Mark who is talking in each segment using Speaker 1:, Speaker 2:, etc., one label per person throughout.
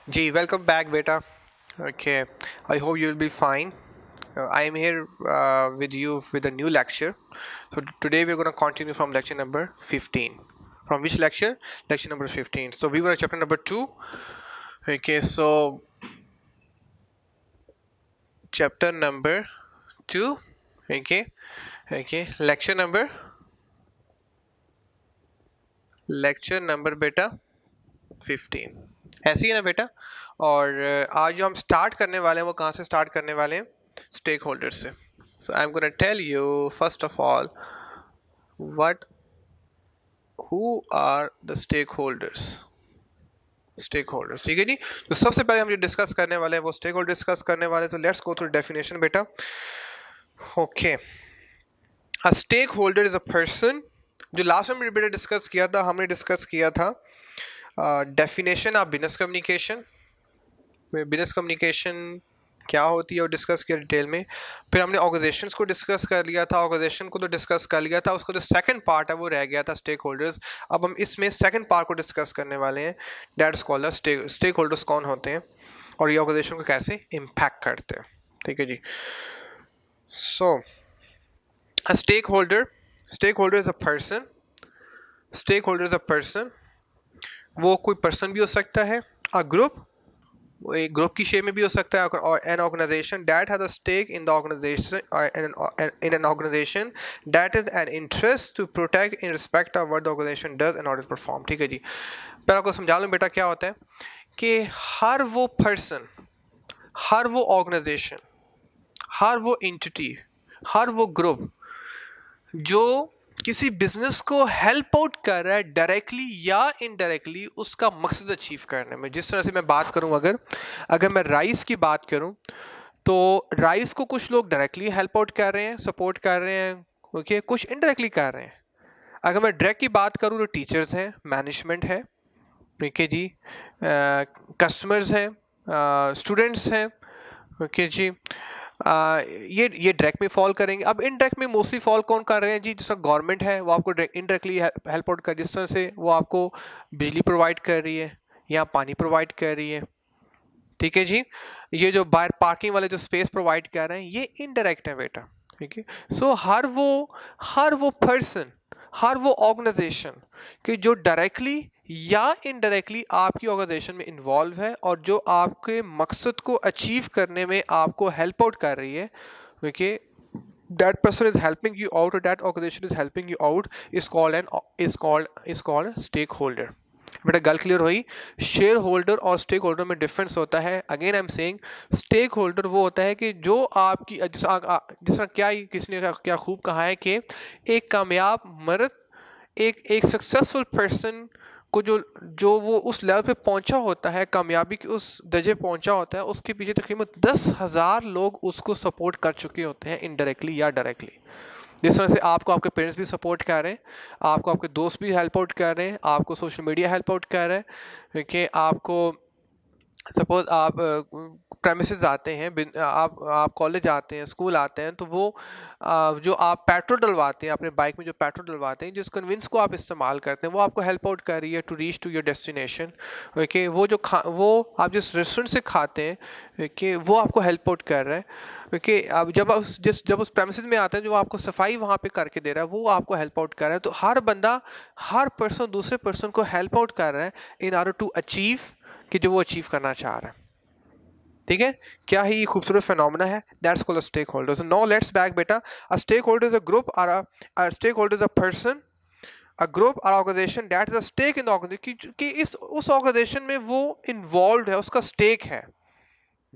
Speaker 1: Ji, welcome back, beta. Okay, I hope you'll be fine. I am here with you with a new lecture. So today we're going to continue from lecture number 15. From which lecture? Lecture number 15. So we were at chapter number 2. Okay, so chapter number 2. Okay, lecture number beta 15. ऐसी है ना बेटा। और आज जो हम start करने वाले हैं वो कहाँ से स्टार्ट करने वाले हैं? स्टेक होल्डर से। So I am gonna tell you first of all what who are the stakeholders. Stakeholder, ठीक है जी। तो सबसे पहले हम जो डिस्कस करने वाले हैं वो स्टेक होल्डर डिस्कस करने वाले हैं। तो लेट्स गो थ्रू डेफिनेशन बेटा। Okay, a stakeholder is a person. जो लास्ट में बेटा डिस्कस किया था, हमने डिस्कस किया था definition of business communication. Business communication क्या होती है और डिस्कस किया डिटेल में। फिर हमने ऑर्गेनाइजेशंस को डिस्कस कर लिया था, ऑर्गेनाइजेशन को तो डिस्कस कर लिया था, उसका जो सेकंड पार्ट है वो रह गया था स्टेक होल्डर्स। अब हम इसमें सेकंड पार्ट को डिस्कस करने वाले हैं, दैट्स कॉल्ड स्टेक होल्डर्स कौन होते हैं और ये ऑर्गेनाइजेशन को कैसे इम्पैक्ट करते हैं। ठीक है जी। So a stakeholder is a person. Stakeholder is a person, वो कोई पर्सन भी हो सकता है, अ ग्रुप, वो एक ग्रुप की शेप में भी हो सकता है, और an organization that has a stake in the organization, in an organization that is an interest to protect in respect of what the organization does in order to perform. ठीक है जी। पहले आपको समझा लूँ बेटा क्या होता है कि हर वो पर्सन, हर वो ऑर्गेनाइजेशन, हर वो एंटिटी, हर वो ग्रुप जो किसी बिजनेस को हेल्प आउट कर रहा है डायरेक्टली या इनडायरेक्टली उसका मकसद अचीव करने में। जिस तरह से मैं बात करूं, अगर अगर मैं राइस की बात करूं तो राइस को कुछ लोग डायरेक्टली हेल्प आउट कर रहे हैं, सपोर्ट कर रहे हैं, ओके, कुछ इनडायरेक्टली कर रहे हैं। अगर मैं डायरेक्ट की बात करूं तो टीचर्स हैं, मैनेजमेंट है, ओके जी, कस्टमर्स हैं, स्टूडेंट्स हैं, ओके जी। ये डायरेक्ट में फॉल करेंगे। अब इनडायरेक्ट में मोस्टली फॉल कौन कर रहे हैं जी? जिस तरह गवर्नमेंट है वो आपको इनडायरेक्टली हेल्प आउट कर, जिस तरह से वो आपको बिजली प्रोवाइड कर रही है या पानी प्रोवाइड कर रही है। ठीक है जी। ये जो बाहर पार्किंग वाले जो स्पेस प्रोवाइड कर रहे हैं ये इनडायरेक्ट है बेटा। ठीक है। सो हर वो पर्सन, हर वो ऑर्गेनाइजेशन कि जो डायरेक्टली या इनडायरेक्टली आपकी ऑर्गेनाइजेशन में इन्वॉल्व है और जो आपके मकसद को अचीव करने में आपको हेल्प आउट कर रही है, okay, that person is helping you out or that organization is helping you out is called stakeholder। बेटा गल क्लियर हुई? शेयर होल्डर और स्टेक होल्डर में डिफरेंस होता है। Again I am saying stakeholder वो होता है कि जो आपकी जिस तरह क्या किसी ने क्या खूब कहा है कि एक कामयाब मर्द, एक एक सक्सेसफुल पर्सन को जो जो वो उस लेवल पे पहुंचा होता है, कामयाबी के उस दर्जे पहुंचा होता है, उसके पीछे तकरीबन 10,000 लोग उसको सपोर्ट कर चुके होते हैं इनडायरेक्टली या डायरेक्टली। जिस तरह से आपको आपके पेरेंट्स भी सपोर्ट कर रहे हैं, आपको आपके दोस्त भी हेल्प आउट कर रहे हैं, आपको सोशल मीडिया हेल्प आउट कर रहा है कि आपको सपोज आप प्रेमिसेस आते हैं, आप कॉलेज आते हैं, स्कूल आते हैं, तो वो जो आप पेट्रोल डलवाते हैं अपने बाइक में, जो पेट्रोल डलवाते हैं, जिस कन्विंस को आप इस्तेमाल करते हैं वो आपको हेल्प आउट कर रही है to reach to your destination. Okay, वो आप जिस रेस्टोरेंट से खाते हैं, ओके, वो आपको हेल्प आउट कर रहा है। ओके, अब जब उस प्रेमिसेस में आते हैं, जो आपको सफाई वहाँ पे करके दे रहा है वो आपको हेल्प आउट कर रहा है। तो हर बंदा, हर पर्सन दूसरे पर्सन को हेल्प आउट कर रहा है इन ऑर्डर टू अचीव, कि जो वो अचीव करना चाह रहा है। ठीक है, क्या ही ये खूबसूरत फिनोमेना है, that's called a stakeholder. So now let's back बेटा। A stakeholder is a group or a stakeholder is a person, a group or organization that is a stake in the organization, कि इस उस organisation में वो involve है, उसका stake है।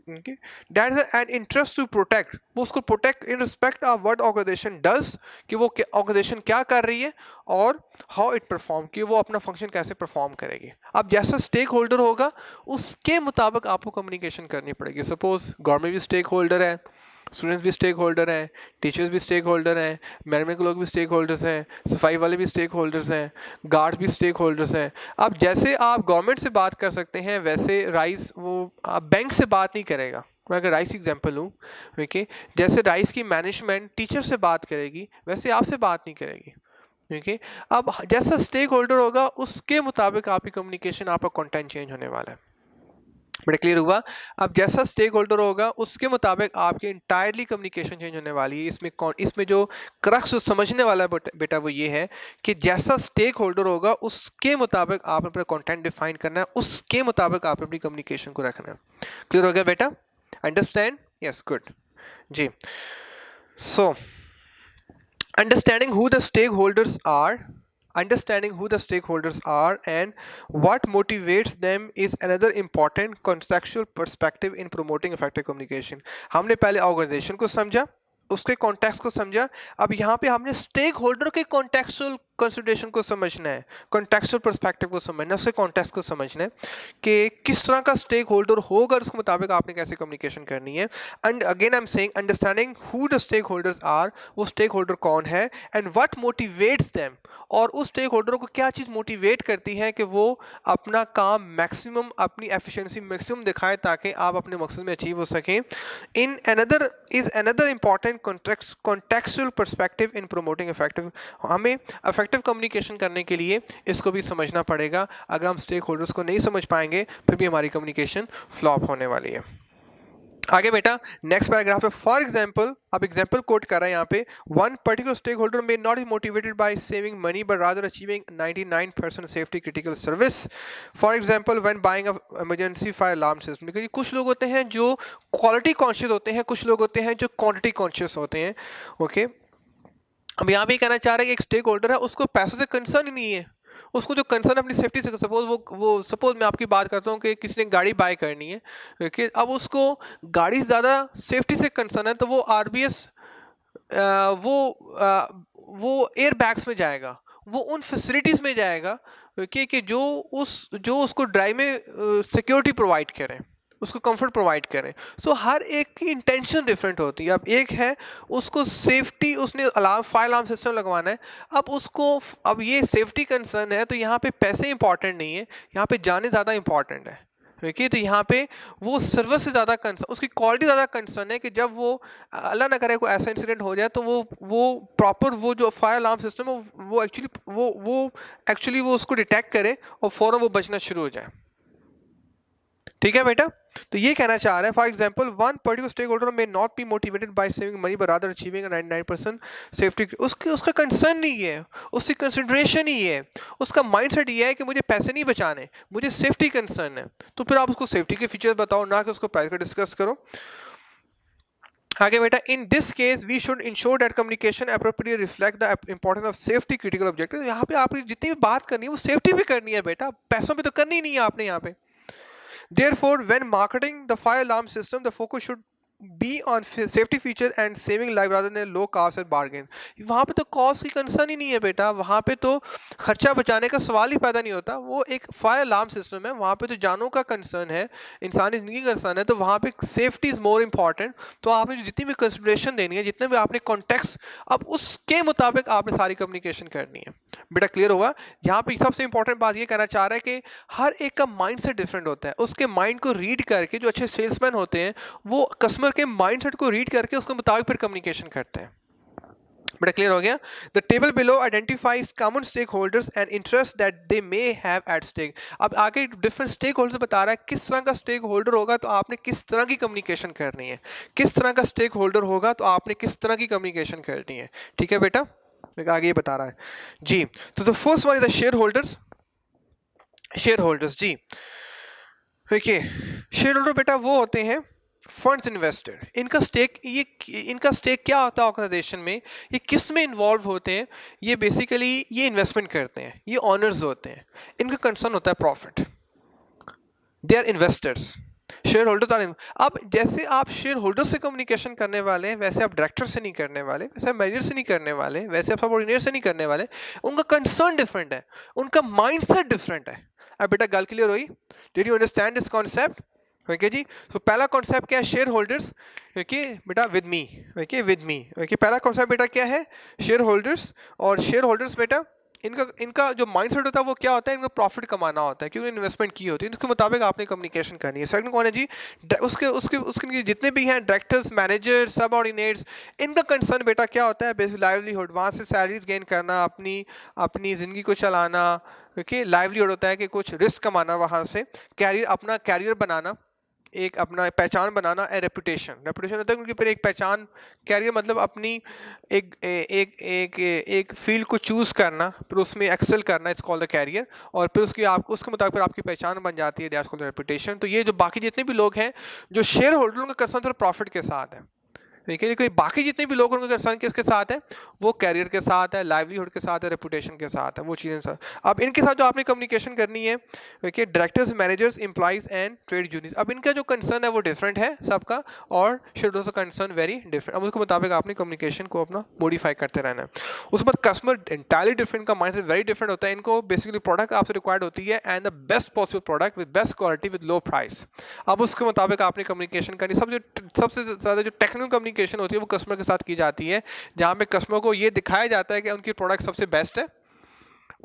Speaker 1: That is an interest to protect, वो उसको protect in respect of what organization does, कि वो ऑर्गेनाइजेशन क्या कर रही है और हाउ इट परफॉर्म, कि वो अपना फंक्शन कैसे परफॉर्म करेगी। अब जैसा स्टेक होल्डर होगा उसके मुताबिक आपको कम्युनिकेशन करनी पड़ेगी। सपोज गवर्नमेंट भी स्टेक होल्डर है, स्टूडेंट्स भी स्टेक होल्डर हैं, टीचर्स भी स्टेक होल्डर हैं, मैनेजमेंट के लोग भी स्टेक होल्डर्स हैं, सफाई वाले भी स्टेक होल्डर्स हैं, गार्ड्स भी स्टेक होल्डर्स हैं। अब जैसे आप गवर्नमेंट से बात कर सकते हैं वैसे राइस वो बैंक से बात नहीं करेगा। मैं अगर राइस एग्जांपल लूँ, ओके, जैसे राइस की मैनेजमेंट टीचर से बात करेगी वैसे आपसे बात नहीं करेगी। ओके, अब जैसा स्टेक होल्डर होगा उसके मुताबिक आपकी कम्युनिकेशन, आपका कंटेंट चेंज होने वाला है। बड़ा क्लियर हुआ। अब जैसा स्टेक होल्डर होगा उसके मुताबिक आपकी इंटायरली कम्युनिकेशन चेंज होने वाली है। इसमें जो क्रक्स जो समझने वाला है बेटा वो ये है कि जैसा स्टेक होल्डर होगा उसके मुताबिक आप अपना कंटेंट डिफाइन करना है, उसके मुताबिक आप अपनी कम्युनिकेशन को रखना है। क्लियर हो गया बेटा? अंडरस्टैंड? यस, गुड जी। So understanding who the stakeholders are understanding who the stakeholders are and what motivates them is another important contextual perspective in promoting effective communication। हमने पहले ऑर्गेनाइजेशन को समझा, उसके कॉन्टेक्स्ट को समझा। अब यहाँ पे हमने स्टेक होल्डर के कॉन्टेक्चुअल कंसिडरेशन को समझना है, कॉन्टेक्चुअल पर्सपेक्टिव को समझना है, उसके कॉन्टेक्स्ट को समझना है कि किस तरह का स्टेक होल्डर होगा, उसके मुताबिक आपने कैसे कम्युनिकेशन करनी है। And again I am saying understanding who the stakeholders are, वो स्टेक होल्डर कौन है, एंड व्हाट मोटिवेट्स देम, और उस स्टेक होल्डर को क्या चीज़ मोटिवेट करती है कि वो अपना काम मैक्सिमम, अपनी एफिशिएंसी मैक्सिमम दिखाए ताकि आप अपने मकसद में अचीव हो सकें। In another important contextual perspective in promoting effective. हमें इफेक्टिव कम्युनिकेशन करने के लिए इसको भी समझना पड़ेगा। अगर हम स्टेक होल्डर्स को नहीं समझ पाएंगे फिर भी हमारी कम्युनिकेशन फ्लॉप होने वाली है। आगे बेटा नेक्स्ट पैराग्राफ है। फॉर एग्जाम्पल, अब एग्जाम्पल कोट कर रहा है यहाँ पे, one particular stakeholder may not be motivated by saving money but rather achieving 99% safety critical service. For example when buying a emergency fire alarm system. क्योंकि कुछ लोग होते हैं जो क्वालिटी कॉन्शियस होते हैं, कुछ लोग होते हैं जो क्वांटिटी कॉन्शियस होते हैं। ओके, अब यहाँ पे कहना चाह रहा है कि एक स्टेक होल्डर है, उसको पैसों से कंसर्न ही नहीं है, उसको जो कंसर्न अपनी सेफ्टी से, सपोज मैं आपकी बात करता हूँ कि किसी ने गाड़ी बाय करनी है कि अब उसको गाड़ी से ज़्यादा सेफ्टी से कंसर्न है, तो वो RBS वो एयर बैग्स में जाएगा, वो उन फैसिलिटीज़ में जाएगा कि जो उसको ड्राइव में सिक्योरिटी प्रोवाइड करें, उसको कंफर्ट प्रोवाइड करें। सो हर एक की इंटेंशन डिफरेंट होती है। अब एक है उसको सेफ्टी, उसने फायर अलार्म सिस्टम लगवाना है, अब ये सेफ्टी कंसर्न है, तो यहाँ पे पैसे इंपॉर्टेंट नहीं है, यहाँ पे जाने ज़्यादा इंपॉर्टेंट है। देखिए, तो यहाँ पे वो सर्विस से ज़्यादा कंसर्न, उसकी क्वालिटी ज़्यादा कंसर्न है कि जब वो अल्लाह ना करे कोई ऐसा इंसिडेंट हो जाए तो वो प्रॉपर वो जो फायर अलार्म सिस्टम है वो एक्चुअली वो उसको डिटेक्ट करे और फ़ौरन वो बचना शुरू हो जाए। ठीक है बेटा, तो ये कहना चाह रहा है, for example one particular stakeholder may not be motivated by saving money but rather achieving 99% safety. उसका कंसर्न नहीं है, उसकी कंसिडरेशन ही है, उसका माइंडसेट ये है कि मुझे पैसे नहीं बचाने, मुझे सेफ्टी कंसर्न है। तो फिर आप उसको सेफ्टी के फीचर्स बताओ, ना कि उसको प्राइस का डिस्कस करो। आगे बेटा, in this case we should ensure that communication appropriately reflect the importance of safety critical objective. यहाँ पे आपकी जितनी भी बात करनी है वो सेफ्टी भी करनी है बेटा, पैसों पे तो करनी ही नहीं है आपने यहाँ पे। Therefore, when marketing the fire alarm system, the focus should be on safety features and saving life rather than low cost and bargain। वहाँ पे तो कॉस्ट की कंसर्न ही नहीं है बेटा, वहाँ पे तो खर्चा बचाने का सवाल ही पैदा नहीं होता। वो एक फायर अलार्म सिस्टम है, वहाँ पे तो जानों का कंसर्न है, इंसानी ज़िंदगी का कंसर्न है, तो वहाँ पे सेफ्टी इज़ मोर इम्पॉर्टेंट। तो आपने जितनी भी कंसिडरेशन देनी है, जितने भी आपने कॉन्टेक्स्ट, अब उसके मुताबिक आपने सारी कम्युनिकेशन करनी है। बेटा क्लियर हुआ? यहाँ पे सबसे इंपॉर्टेंट बात ये कहना चाह रहा है कि हर एक का माइंड सेट डिफरेंट होता है। उसके माइंड को रीड करके, जो अच्छे सेल्समैन होते हैं वो कस्टमर के माइंडसेट को रीड करके उसके मुताबिक फिर कम्युनिकेशन करते हैं। बड़ा क्लियर हो गया? The table below identifies common stakeholders and interest that they may have at stake. अब आगे डिफरेंट स्टेक होल्डर बता रहा है किस तरह का स्टेक होल्डर होगा तो आपने किस तरह की कम्युनिकेशन करनी है, किस तरह का स्टेक होल्डर होगा तो आपने किस तरह की कम्युनिकेशन करनी है। ठीक है बेटा, आगे ये बता रहा है जी। तो the first one is the shareholders जी। देखिए, शेयर होल्डर बेटा वो होते हैं फंड्स इन्वेस्टर। इनका स्टेक क्या होता है ऑर्गेनाइजेशन में, ये किस में इन्वॉल्व होते हैं, ये बेसिकली ये इन्वेस्टमेंट करते हैं, ये ऑनर्स होते हैं, इनका कंसर्न होता है profit. They are investors, shareholder. अब जैसे आप शेयर होल्डर से कम्युनिकेशन करने वाले हैं वैसे आप डायरेक्टर से नहीं करने वाले, वैसे आप मैनेजर से नहीं करने वाले, वैसे आप सबऑर्डिनेट से नहीं करने वाले। उनका कंसर्न डिफरेंट है, उनका माइंडसेट डिफरेंट है। अब बेटा गल क्लियर हुई? Did you understand this concept? Okay जी। सो पहला कॉन्सेप्ट क्या है? Shareholders. ओके बेटा, विद मी। ओके, पहला कॉन्सेप्ट बेटा क्या है? Shareholders. और शेयर होल्डर्स बेटा इनका जो माइंडसेट होता है वो क्या होता है? इनको प्रॉफिट कमाना होता है क्योंकि इन्वेस्टमेंट की होती है, इसके मुताबिक आपने कम्युनिकेशन करनी है। सेकंड कौन है जी? उसके जितने भी हैं डायरेक्टर्स, मैनेजर, सब ऑर्डिनेट्स, इनका कंसर्न बेटा क्या होता है? बेसिक लाइवलीहुड, वहाँ से सैलरीज गेन करना, अपनी ज़िंदगी को चलाना। ओके, लाइवलीहुड होता है कि कुछ रिस्क कमाना, वहाँ से अपना कैरियर बनाना। एक अपना पहचान बनाना, ए रेपुटेशन। रेपुटेशन होता है उनके ऊपर एक पहचान, कैरियर मतलब अपनी एक एक एक एक फील्ड को चूज करना, फिर उसमें एक्सेल करना, इट्स कॉल्ड द कैरियर। और फिर उसकी आप उसके मुताबिक फिर आपकी पहचान बन जाती है, दैट्स कॉल्ड रेपुटेशन। तो ये जो बाकी जितने भी लोग हैं जो शेयर होल्डर, उनका कंसर्न सिर्फ प्रॉफिट के साथ है। देखिए कोई बाकी जितने भी लोग, उनका कंसर्न किसके साथ है, वो कैरियर के साथ है, लाइवलीहुड के साथ है, रेपुटेशन के साथ है, वो चीज़ें साथ। अब इनके साथ जो आपने कम्युनिकेशन करनी है, देखिए directors, managers, employees and trade union, अब इनका जो कंसर्न है वो डिफरेंट है सबका, और शेड्यूल्स का कंसर्न वेरी डिफरेंट। अब उसके मुताबिक आपने कम्युनिकेशन को अपना मॉडिफाई करते रहना है। उसके बाद कस्टमर इंटायरली डिफरेंट का माइंड वेरी डिफरेंट होता है। इनको बेसिकली प्रोडक्ट आपसे रिक्वायर्ड होती है and the best possible product with best quality with low price. अब उसके मुताबिक आपने कम्युनिकेशन करनी। सबसे ज़्यादा जो टेक्निकल कम्युनिकेशन होती है वो कस्टमर के साथ की जाती है, जहां पे कस्टमर को ये दिखाया जाता है कि उनकी प्रोडक्ट सबसे बेस्ट है,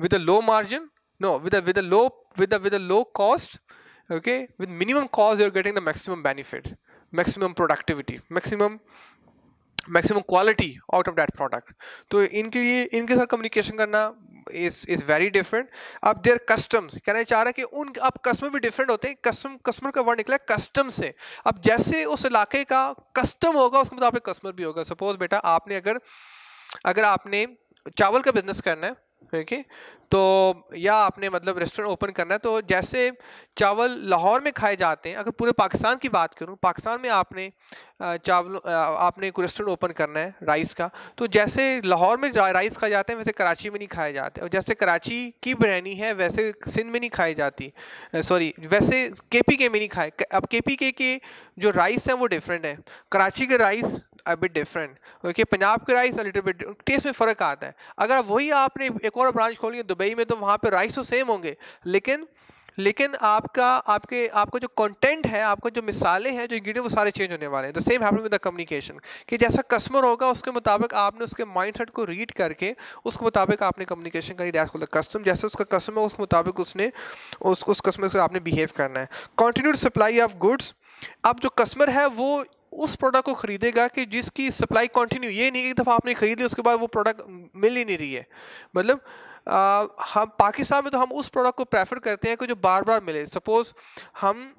Speaker 1: with a low margin, no with a low cost, okay, with minimum cost you are getting the maximum benefit, maximum productivity, maximum quality out of that product. तो इनके लिए इनके साथ कम्युनिकेशन करना इज वेरी डिफरेंट। अब their customers, कहना चाह रहा है कि उन अब कस्टमर भी डिफरेंट होते हैं। कस्टमर का वर्ड निकला कस्टम से। अब जैसे उस इलाके का कस्टम होगा उसके मुताबिक कस्टमर भी होगा। सपोज बेटा आपने अगर आपने चावल का बिजनेस करना है, ओके, तो या आपने मतलब रेस्टोरेंट ओपन करना है, तो जैसे चावल लाहौर में खाए जाते हैं, अगर पूरे पाकिस्तान की बात करूं, पाकिस्तान में आपने आपने एक रेस्टोरेंट ओपन करना है राइस का, तो जैसे लाहौर में राइस खाए जाते हैं वैसे कराची में नहीं खाए जाते, और जैसे कराची की बिरयानी है वैसे सिंध में नहीं खाई जाती, सॉरी वैसे KPK में नहीं खाए। अब KPK के जो राइस हैं वो डिफरेंट है, कराची के rice a bit different, okay, Punjab के rice a little bit, taste में फ़र्क आता है। अगर वही आपने एक और ब्रांच खोली है दुबई में, तो वहाँ पे राइस तो सेम होंगे, लेकिन आपका जो कंटेंट है, आपका जो मिसालें हैं, जो इंग्रेडिएंट, वो सारे चेंज होने वाले हैं। The same happen with the communication, कि जैसा कस्टमर होगा उसके मुताबिक आपने उसके माइंडसेट को रीड करके उसके मुताबिक आपने कम्युनिकेशन करी। That's called the custom. जैसे उसका कस्टमर है उसके मुताबिक उसने उस कस्टमर से आपने बिहेव करना है। कंटिन्यूड सप्लाई ऑफ गुड्स, अब जो कस्टमर है वो उस प्रोडक्ट को खरीदेगा कि जिसकी सप्लाई कंटिन्यू, ये नहीं एक दफ़ा आपने खरीद ली उसके बाद वो प्रोडक्ट मिल ही नहीं रही है। मतलब हम पाकिस्तान में तो हम उस प्रोडक्ट को प्रेफर करते हैं कि जो बार बार मिले। सपोज हम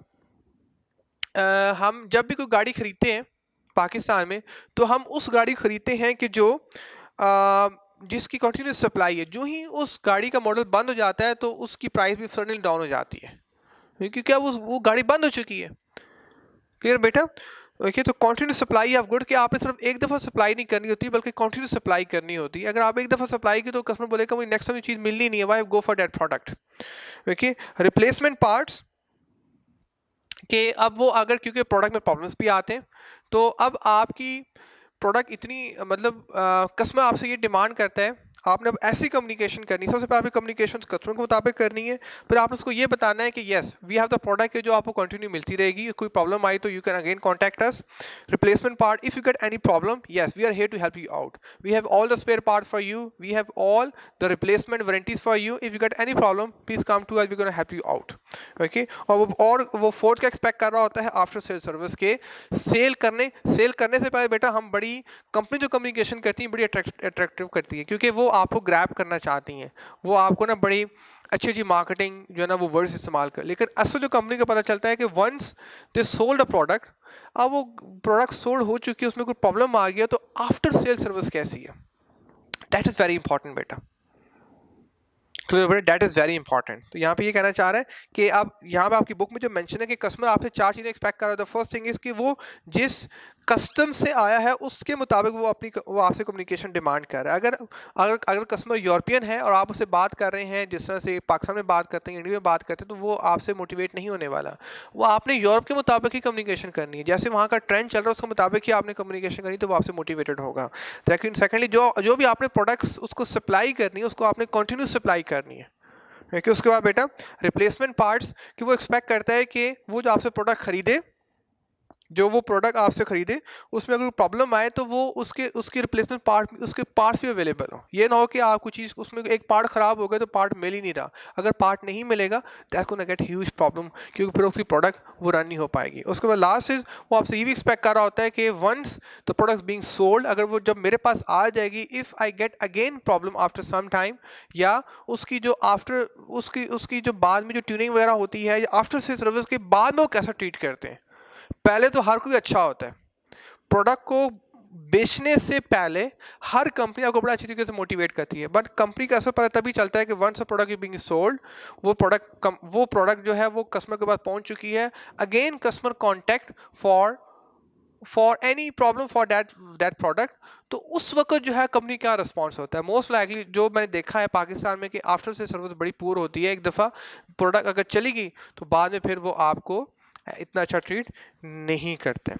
Speaker 1: जब भी कोई गाड़ी खरीदते हैं पाकिस्तान में, तो हम उस गाड़ी खरीदते हैं कि जो जिसकी कंटिन्यूस सप्लाई है। जो ही उस गाड़ी का मॉडल बंद हो जाता है तो उसकी प्राइस भी सडनली डाउन हो जाती है, क्योंकि क्या वो गाड़ी बंद हो चुकी है। क्लियर बेटा? ओके, तो कंटिन्यूस सप्लाई ऑफ गुड, कि आपने सिर्फ एक दफ़ा सप्लाई नहीं करनी होती बल्कि कंटिन्यूस सप्लाई करनी होती है। अगर आप एक दफ़ा सप्लाई की तो कस्टमर बोलेगा मुझे नेक्स्ट टाइम ये चीज़ मिलनी नहीं है, why go for that product. Okay, replacement parts, कि अब वो अगर क्योंकि प्रोडक्ट में प्रॉब्लम्स भी आते हैं, तो अब आपकी प्रोडक्ट इतनी मतलब कस्टमर आपसे ये डिमांड करता है, आपने अब ऐसी कम्युनिकेशन करनी है। सबसे पहले आपकी कम्युनिकेशन कस्टमर के मुताबिक करनी है, फिर आपने उसको ये बताना है कि yes we have the product जो आपको कंटिन्यू मिलती रहेगी, कोई प्रॉब्लम आई तो you can again contact us. Replacement part, if you get any problem, yes we are here to help you out, we have all the spare part for you, we have all the replacement warranties for you, if you get any problem please come to us, we gonna help you out. Okay, और वो fourth का expect कर रहा होता है after sale service के, cell करने से पहले बेटा हम बड़ी कंपनी जो कम्युनिकेशन करती है बड़ी अट्रैक्टिव करती है, क्योंकि वो आपको ग्रैब करना चाहती हैं, वो आपको ना बड़ी अच्छी मार्केटिंग जो है ना वो वर्ड्स इस्तेमाल कर। लेकिन असल जो कंपनी को पता चलता है कि once they sold a product, अब वो प्रोडक्ट सोल्ड हो चुकी है, उसमें कोई प्रॉब्लम आ गया, तो आफ्टर सेल सर्विस कैसी है, दैट इज़ वेरी इंपॉर्टेंट बेटा। क्लियर बेटा, दैट इज़ वेरी इंपॉर्टेंट। तो यहाँ पे ये कहना चाह रहा है कि आप यहाँ पे आपकी बुक में जो मेंशन है कि कस्टमर आपसे 4 चीज़ें एक्सपेक्ट कर रहा है। द फर्स्ट थिंग इज़ कि वो जिस कस्टम से आया है उसके मुताबिक वो आपसे कम्युनिकेशन डिमांड कर रहा है। अगर कस्टमर यूरोपियन है और आप उससे बात कर रहे हैं जिस तरह से पाकिस्तान में बात करते हैं, इंडिया में बात करते हैं, तो वो आपसे मोटिवेट नहीं होने वाला। वो आपने यूरोप के मुताबिक ही कम्युनिकेशन करनी है, जैसे वहाँ का ट्रेंड चल रहा है उसके मुताबिक ही आपने कम्युनिकेशन करनी, तो वो आपसे मोटिवेटेड होगा। सेकेंडली जो भी आपने प्रोडक्ट्स उसको सप्लाई करनी है उसको आपने कंटिन्यूस सप्लाई करनी है। कि उसके बाद बेटा रिप्लेसमेंट पार्ट्स, कि वो एक्सपेक्ट करता है कि वो जो आपसे प्रोडक्ट खरीदे, जो वो प्रोडक्ट आपसे खरीदे, उसमें अगर प्रॉब्लम आए तो वो उसके रिप्लेसमेंट पार्ट, उसके पार्ट्स भी अवेलेबल हो। ये ना हो कि आप कुछ चीज़ उसमें एक पार्ट ख़राब हो गया तो पार्ट मिल ही नहीं रहा। अगर पार्ट नहीं मिलेगा that's gonna get huge problem, क्योंकि फिर उसकी प्रोडक्ट वो रन नहीं हो पाएगी। उसके बाद लास्ट इज वो आपसे ये भी एक्सपेक्ट कर रहा होता है कि once the product being sold, अगर वो जब मेरे पास आ जाएगी, if I get again problem after some time, या उसकी जो बाद में जो ट्यूनिंग वगैरह होती है, या आफ्टर सेल सर्विस के बाद में वो कैसा ट्रीट करते हैं, पहले तो हर कोई अच्छा होता है, प्रोडक्ट को बेचने से पहले हर कंपनी आपको बड़ा अच्छी तरीके से मोटिवेट करती है, बट कंपनी का असर पता तभी चलता है कि once a product is being sold, वो प्रोडक्ट जो है वो कस्टमर के पास पहुंच चुकी है, again customer contact for any problem for that product, तो उस वक्त जो है कंपनी क्या रिस्पॉन्स होता है। मोस्ट लाइकली जो मैंने देखा है पाकिस्तान में कि आफ्टर से सर्विस बड़ी पुअर होती है, एक दफ़ा प्रोडक्ट अगर चली गई तो बाद में फिर वो आपको इतना अच्छा ट्रीट नहीं करते।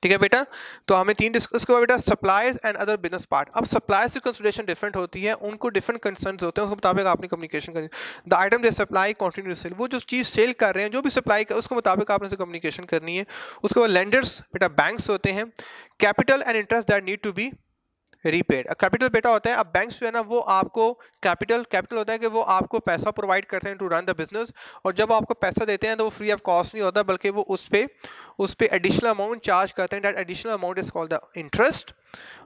Speaker 1: ठीक है बेटा, तो हमें तीन डिस्कस किया बेटा, suppliers and other business part. अब सप्लायर्स की कंसिडरेशन डिफरेंट होती है, उनको डिफरेंट कंसर्न्स होते हैं, उसके मुताबिक आपने कम्युनिकेशन करनी। The item they supply continue sale, वो जो चीज़ सेल कर रहे हैं, जो भी सप्लाई कर उसके मुताबिक आपने से कम्युनिकेशन करनी है। उसके बाद लेंडर्स बेटा बैंक्स होते हैं, capital and interest that need to be repaid. Capital बेटा होता है, अब बैंक्स जो है ना वो आपको कैपिटल होता है कि वो आपको पैसा प्रोवाइड करते हैं टू रन द बिजनेस, और जब आपको पैसा देते हैं तो वो फ्री ऑफ कॉस्ट नहीं होता, बल्कि वो उस पे एडिशनल अमाउंट चार्ज करते हैं। That additional amount is called the interest.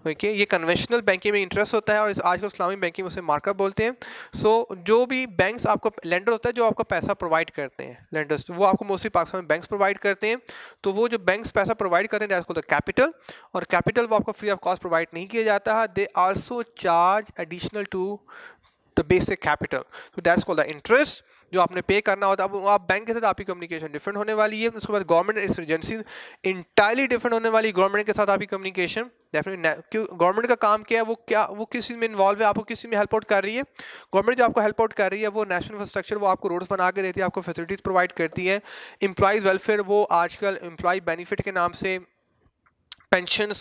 Speaker 1: Okay, ये कन्वेंशनल बैंकिंग में इंटरेस्ट होता है, और आजकल इस्लामिक बैंकिंग में उसे मार्कअप बोलते हैं। सो जो भी बैंक्स आपको लेंडर होता है जो आपको पैसा प्रोवाइड करते हैं, लेंडर्स वो आपको मोस्टली पाकिस्तान में बैंक्स प्रोवाइड करते हैं, तो वो जो बैंक्स पैसा प्रोवाइड करते हैं दैट्स कॉल्ड द कैपिटल, और कैपिटल वो आपको फ्री ऑफ कॉस्ट प्रोवाइड नहीं किया जाता है, they also charge additional to the basic capital, तो दैट्स कॉल्ड द इंटरेस्ट जो आपने पे करना होता है। अब आप बैंक के साथ आपकी कम्युनिकेशन डिफरेंट होने वाली है। उसके बाद गवर्नमेंट एजेंसी इंटायरली डिफरेंट होने वाली, गवर्नमेंट के साथ आपकी कम्युनिकेशन डेफिनेटली, क्यों गवर्नमेंट का काम क्या है, वो किस चीज़ में इन्वॉल्व है, आपको किस चीज़ में हेल्प आउट कर रही है। गवर्नमेंट जो आपको हेल्प आउट कर रही है वो नेशनल इंफ्रास्ट्रक्चर, वो आपको रोड्स बना के देती है, आपको फैसिलिटीज़ प्रोवाइड करती है। एम्प्लॉयज़ वेलफेयर, वो आजकल एम्प्लॉय बेनिफिट के नाम से पेंशन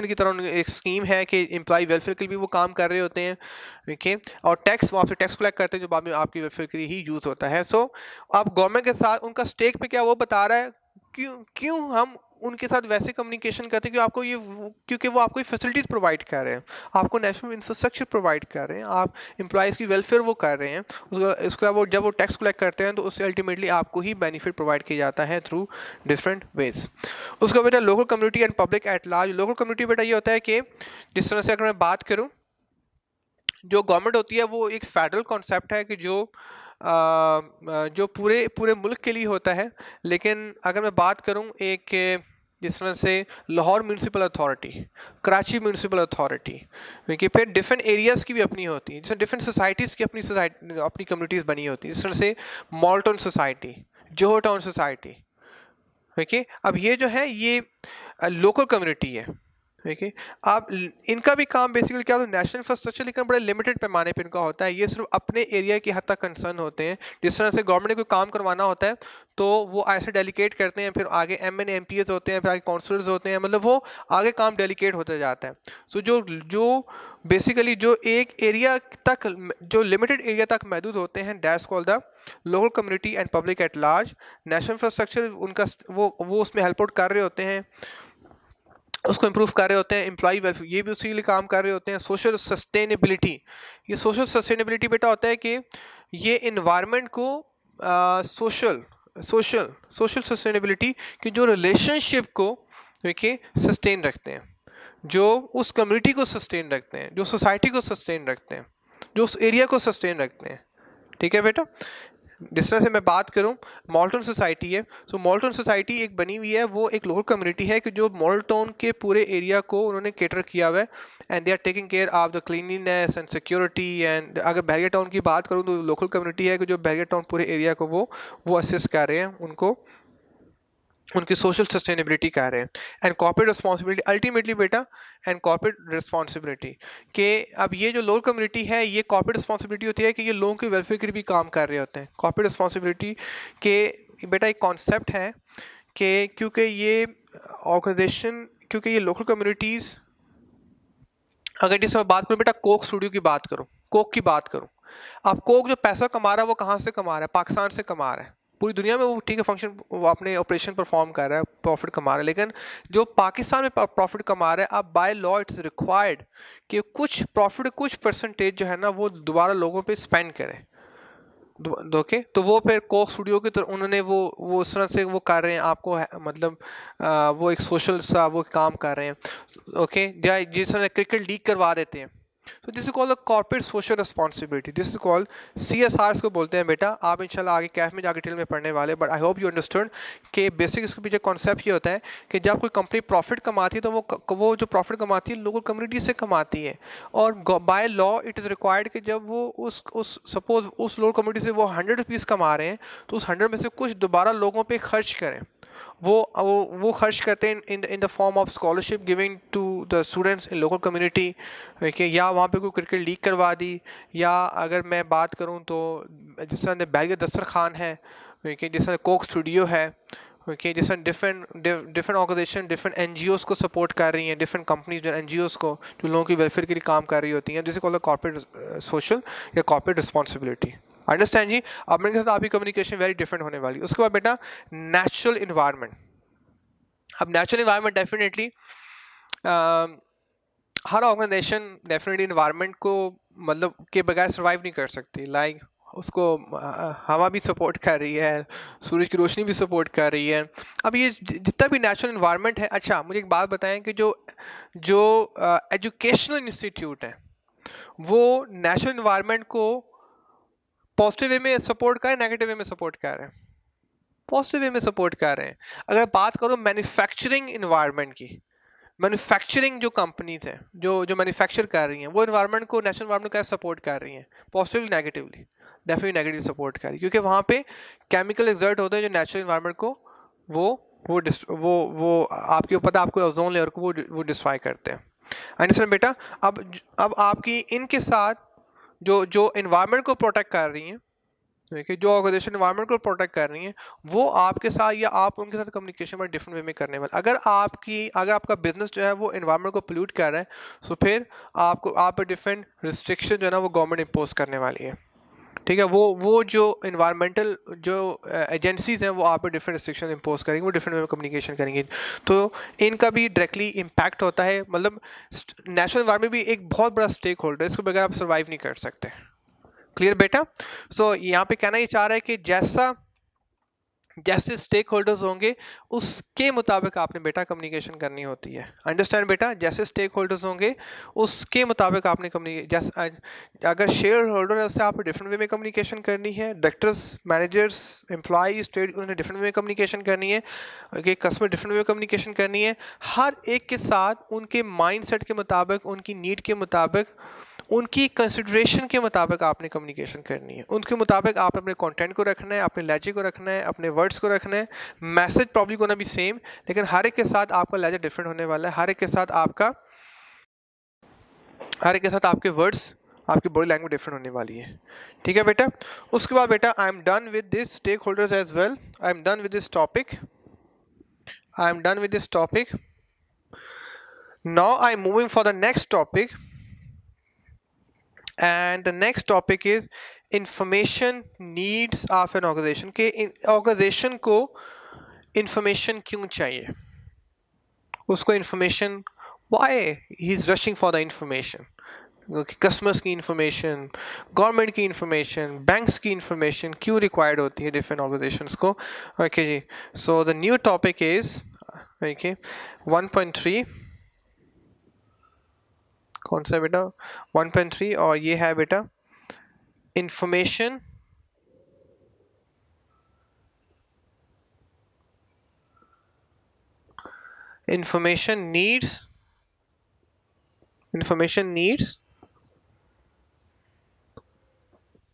Speaker 1: की तरह एक स्कीम है कि एम्प्लॉय वेलफेयर के लिए भी वो काम कर रहे होते हैं। ओके, और टैक्स, वो आपसे टैक्स कलेक्ट करते हैं जो बाद में आपकी वेलफेयर के लिए ही यूज़ होता है। सो अब गवर्नमेंट के साथ उनका स्टेक पे क्या वो बता रहा है, क्यों हम उनके साथ वैसे कम्युनिकेशन करते हैं क्योंकि वो आपको फैसिलिटीज़ प्रोवाइड कर रहे हैं, आपको नेशनल इंफ्रास्ट्रक्चर प्रोवाइड कर रहे हैं, आप एम्प्लॉयज़ की वेलफेयर वो कर रहे हैं। उसके बाद वो जब वो टैक्स कलेक्ट करते हैं तो उससे अल्टीमेटली आपको ही बेनिफिट प्रोवाइड किया जाता है थ्रू डिफरेंट वेज। उसका बेटा local community and public at large. Local community बेटा ये होता है कि जिस तरह से अगर मैं बात करूँ, जो गवर्नमेंट होती है वो एक फेडरल कॉन्सेप्ट है कि जो पूरे मुल्क के लिए होता है, लेकिन अगर मैं बात करूं एक जिस तरह से Lahore municipal authority, Karachi municipal authority, क्योंकि फिर डिफरेंट एरियाज़ की भी अपनी होती है, जैसे डिफरेंट सोसाइटीज़ की अपनी कम्युनिटीज़ बनी होती है, जिस तरह से मॉल्टन सोसाइटी, जोहर टाउन सोसाइटी। ओके, अब ये जो है ये लोकल कम्युनिटी है। ठीक है, आप इनका भी काम बेसिकली क्या होता है, नेशनल इंफ्रास्ट्रक्चर, लेकिन बड़े लिमिटेड पैमाने पे इनका होता है। ये सिर्फ अपने एरिया की हद तक कंसर्न होते हैं। जिस तरह से गवर्नमेंट ने कोई काम करवाना होता है तो वो ऐसे डेलीकेट करते हैं, फिर आगे MN MPs होते हैं, फिर आगे काउंसलर्स होते हैं, मतलब वो आगे काम डेलीकेट होते जाता है। सो जो बेसिकली जो एक एरिया तक, जो लिमिटेड एरिया तक महदूद होते हैं, that's called the local community and public at large. National infrastructure उनका वो उसमें हेल्प आउट कर रहे होते हैं, उसको इम्प्रूव कर रहे होते हैं। एम्प्लॉय वेलफेयर, ये भी उसी के लिए काम कर रहे होते हैं। सोशल सस्टेनेबिलिटी, ये सोशल सस्टेनेबिलिटी बेटा होता है कि ये इन्वायरमेंट को सोशल सस्टेनेबिलिटी कि जो रिलेशनशिप को देखिए सस्टेन रखते हैं, जो उस कम्युनिटी को सस्टेन रखते हैं, जो सोसाइटी को सस्टेन रखते हैं, जो उस एरिया को सस्टेन रखते हैं। ठीक है बेटा, जिस तरह से मैं बात करूं, मॉल्टन सोसाइटी है, सो मॉल्टन सोसाइटी एक बनी हुई है, वो एक लोकल कम्युनिटी है कि जो मॉल टाउन के पूरे एरिया को उन्होंने केटर किया हुआ है, and they are taking care of the cleanliness and security. And अगर बैरियर टाउन की बात करूं तो लोकल कम्युनिटी है कि जो बैरियर टाउन पूरे एरिया को वो असिस्ट कर रहे हैं, उनको उनकी सोशल सस्टेनेबिलिटी कह रहे हैं। एंड कॉर्पोरेट रिस्पॉन्सिबिलिटी अल्टीमेटली बेटा, एंड कॉर्पोरेट रिस्पॉन्सिबिलिटी कि अब ये जो लोकल कम्युनिटी है, ये कॉर्पोरेट रिस्पॉन्सिबिलिटी होती है कि ये लोगों के वेलफेयर के लिए भी काम कर रहे होते हैं। कॉर्पोरेट रिस्पॉन्सिबिलिटी के बेटा एक कॉन्सेप्ट है कि क्योंकि ये ऑर्गेनाइजेशन, क्योंकि ये लोकल कम्युनिटीज़, अगर जैसे मैं बात करूँ बेटा कोक स्टूडियो की बात करूँ, कोक की बात करूँ, अब कोक जो पैसा कमा रहा है वो कहाँ से कमा रहा है, पाकिस्तान से कमा रहा है। पूरी दुनिया में वो ठीक है फंक्शन, वो अपने ऑपरेशन परफॉर्म कर रहा है, प्रॉफिट कमा रहा है, लेकिन जो पाकिस्तान में प्रॉफिट कमा रहा है, अब बाय लॉ इट्स रिक्वायर्ड कि कुछ प्रॉफिट, कुछ परसेंटेज जो है ना वो दोबारा लोगों पे स्पेंड करें। ओके, तो वो फिर कोक स्टूडियो की तरह उन्होंने वो उस तरह से वो कर रहे हैं आपको, मतलब वो एक सोशल सा वो काम कर रहे हैं। ओके, जिस तरह क्रिकेट लीग करवा देते हैं, So this is called a corporate social responsibility. This is called CSRs को बोलते हैं बेटा. आप इंशाल्लाह आगे कैफ में जाके डिटेल में पढ़ने वाले, but I hope you understood कि बेसिक इसके पीछे कॉन्सेप्ट ये होता है कि जब कोई कंपनी प्रॉफिट कमाती है तो वो जो प्रॉफिट कमाती है लोकल कम्युनिटी से कमाती है, और by law it is required कि जब वो उस सपोज उस लोकल कम्युनिटी से वो 100 रुपीज़ कमा रहे हैं तो उस 100 में से कुछ दोबारा लोगों पर खर्च करें. वो खर्च करते हैं in the form of scholarship giving to the students in local community. या वहाँ पे कोई क्रिकेट लीग करवा दी, या अगर मैं बात करूँ तो जिस तरह बैग दस्तर खान है, जिस तरह कोक स्टूडियो है, जिस तरह डिफरेंट ऑर्गेनाइजेशन डिफरेंट NGOs को सपोर्ट कर रही हैं, डिफरेंट कंपनीज जो NGOs को जो लोगों की वेलफेयर के लिए काम कर रही होती हैं, जिसे कॉल्ड कॉर्पोरेट सोशल या कॉर्पोरेट रिस्पॉन्सिबिलिटी. अंडरस्टैंड जी. अब मेरे साथ आपकी कम्युनिकेशन वेरी डिफरेंट होने वाली है. उसके बाद बेटा नेचुरल इन्वायरमेंट. अब नेचुरल इन्वायरमेंट डेफिनेटली हर ऑर्गेनाइजेशन डेफिनेटली इन्वायरमेंट को मतलब के बगैर सर्वाइव नहीं कर सकती. लाइक उसको हवा भी सपोर्ट कर रही है, सूरज की रोशनी भी सपोर्ट कर रही है. अब ये जितना भी नेचुरल इन्वायरमेंट है. अच्छा मुझे एक बात बताएं कि जो एजुकेशनल इंस्टीट्यूट है वो नेचुरल इन्वायरमेंट को पॉजिटिव वे में सपोर्ट कर रहे हैं, नेगेटिव वे में सपोर्ट कर रहे हैं? पॉजिटिव वे में सपोर्ट कर रहे हैं. अगर बात करो मैन्युफैक्चरिंग इन्वायरमेंट की, मैन्युफैक्चरिंग जो कंपनीज हैं जो मैन्युफैक्चर कर रही हैं वो इन्वायरमेंट को नेचुरल इन्वायरमेंट कैसे सपोर्ट कर रही हैं? Positively negatively? Definitely negative support कर रही है, क्योंकि वहाँ पे केमिकल एक्सर्ट होते हैं जो नेचुरल इन्वायरमेंट को वो आपके पता आपको ओजोन लेयर को वो डिस्ट्रॉय करते हैं. अंडरस्टैंड बेटा. अब आपकी इनके साथ जो इन्वायरमेंट को प्रोटेक्ट कर रही हैं, देखिए जो ऑर्गेनाइजेशन इन्वायरमेंट को प्रोटेक्ट कर रही हैं वो आपके साथ या आप उनके साथ कम्युनिकेशन में डिफरेंट वे में करने वाले. अगर आपका बिजनेस जो है वो इन्वायरमेंट को पोल्यूट कर रहा है तो फिर आप पे डिफरेंट रिस्ट्रिक्शन जो है ना वो गवर्नमेंट इम्पोज करने वाली है. ठीक है. वो जो इन्वायरमेंटल जो एजेंसीज हैं वो आप पे डिफरेंट रिस्ट्रिक्शन इम्पोज करेंगे, वो डिफरेंट वे में कम्युनिकेशन करेंगे. तो इनका भी डायरेक्टली इम्पैक्ट होता है. मतलब नेशनल इन्वायरमेंट भी एक बहुत बड़ा स्टेक होल्डर है, इसके बगैर आप सर्वाइव नहीं कर सकते. क्लियर बेटा. सो यहाँ पे कहना ये चाह रहा है कि जैसे स्टेक होल्डर्स होंगे उसके मुताबिक आपने बेटा कम्युनिकेशन करनी होती है. अंडरस्टैंड बेटा. जैसे स्टेक होल्डर्स होंगे उसके मुताबिक आपने अगर शेयर होल्डर है उससे आपने डिफरेंट वे में कम्युनिकेशन करनी है. डायरेक्टर्स, मैनेजर्स, एम्प्लॉइज, ट्रेड उन्हें डिफरेंट वे में कम्युनिकेशन करनी है. कस्टमर डिफरेंट वे में कम्युनिकेशन करनी है. हर एक के साथ उनके माइंड सेट के मुताबिक, उनकी नीड के मुताबिक, उनकी कंसिडरेशन के मुताबिक आपने कम्युनिकेशन करनी है. उनके मुताबिक आपने अपने कंटेंट को रखना है, अपने लहजे को रखना है, अपने वर्ड्स को रखना है. मैसेज प्रॉब्ली गोना भी सेम, लेकिन हर एक के साथ आपका लहजा डिफरेंट होने वाला है. हर एक के साथ आपके वर्ड्स, आपकी बॉडी लैंग्वेज डिफरेंट होने वाली है. ठीक है बेटा. उसके बाद बेटा I am done with this stakeholders as well. I am done with this topic. Now I am moving for the next topic. And the next topic is information needs of an organization. के organization को information क्यों चाहिए? उसको information, why he is rushing for the information? Customers की information, government की information, banks की information क्यों required होती है डिफरेंट ऑर्गेनाइजेशंस को? ओके जी. So the new topic is 1.3. कौन सा बेटा? 1.3. और ये है बेटा information needs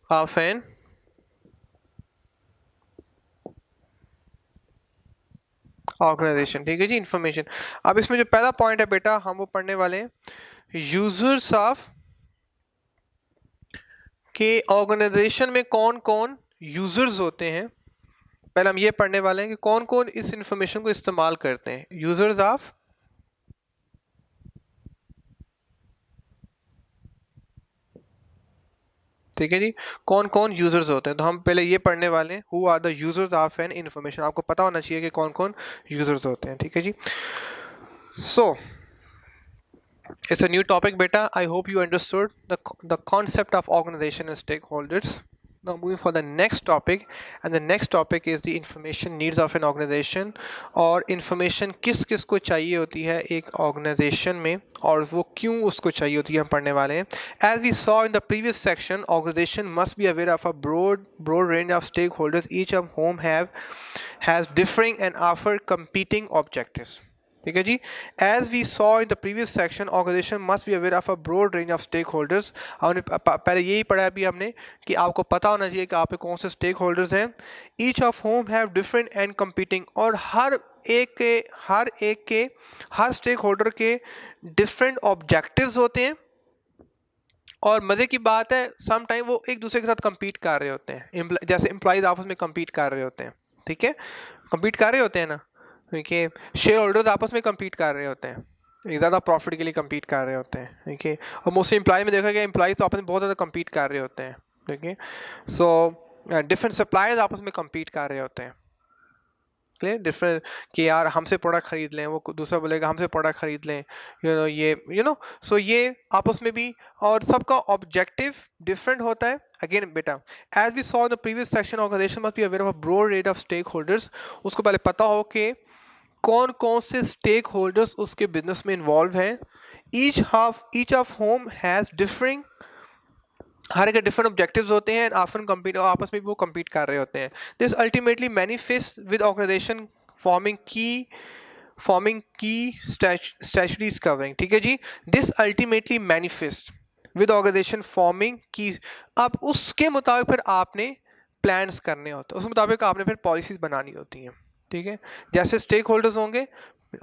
Speaker 1: of an organization. ठीक है जी. इंफॉर्मेशन. अब इसमें जो पहला पॉइंट है बेटा हम वो पढ़ने वाले हैं यूजर्स ऑफ के ऑर्गेनाइजेशन में कौन कौन यूजर्स होते हैं. पहले हम ये पढ़ने वाले हैं कि कौन कौन इस इंफॉर्मेशन को इस्तेमाल करते हैं. यूजर्स ऑफ ठीक है जी. कौन कौन यूजर्स होते हैं. तो हम पहले ये पढ़ने वाले हैं who are the users of an information. आपको पता होना चाहिए कि कौन कौन यूजर्स होते हैं. ठीक है जी. सो it's a new topic beta. I hope you understood the concept of organization and stakeholders. Now moving for the next topic, and the next topic is the information needs of an organization, और information किस किस को चाहिए होती है एक organization में और वो क्यों उसको चाहिए होती है हम पढ़ने वाले हैं. As we saw in the previous section, organization must be aware of a broad range of stakeholders, each of whom has differing and offer competing objectives. ठीक है जी. As we saw in the previous section, organization must be aware of a broad range of stakeholders. हमने पहले यही पढ़ा अभी हमने कि आपको पता होना चाहिए कि आप पे कौन से stakeholders हैं. Each of whom have different and competing, और हर stakeholder के different objectives होते हैं. और मज़े की बात है सम टाइम वो एक दूसरे के साथ compete कर रहे होते हैं, जैसे एम्प्लॉइज आपस में compete कर रहे होते हैं. ठीक है, compete कर रहे होते हैं ना. देखिए शेयर होल्डर्स आपस में compete कर रहे होते हैं, ज़्यादा प्रॉफिट के लिए compete कर रहे होते हैं. देखिए और मोस्टली एम्प्लॉय में देखा गया एम्प्लॉइज आपस में बहुत ज़्यादा compete कर रहे होते हैं. देखिए सो डिफरेंट सप्लायर्स आपस में compete कर रहे होते हैं. क्लियर, डिफरेंट कि यार हमसे प्रोडक्ट खरीद लें, वो दूसरा बोलेगा हमसे प्रोडक्ट खरीद लें, सो ये आपस में भी, और सबका ऑब्जेक्टिव डिफरेंट होता है. अगेन बेटा, as we saw in the previous section, organization must be aware of a broad range of stakeholders. उसको पहले पता हो कि कौन कौन से स्टेक होल्डर्स उसके बिजनेस में इन्वॉल्व हैं. Each of them has differing, हर एक डिफरेंट ऑब्जेक्टिव्स होते हैं, ऑफन कम्पीट, आपस में भी वो कम्पीट कर रहे होते हैं. This ultimately manifest with organization forming key statutories covering. ठीक है जी. This ultimately manifest with organization forming key, अब उसके मुताबिक फिर आपने प्लान्स करने होते हैं, उस मुताबिक आपने फिर पॉलिसीज बनानी होती हैं. ठीक है, जैसे स्टेक होल्डर्स होंगे,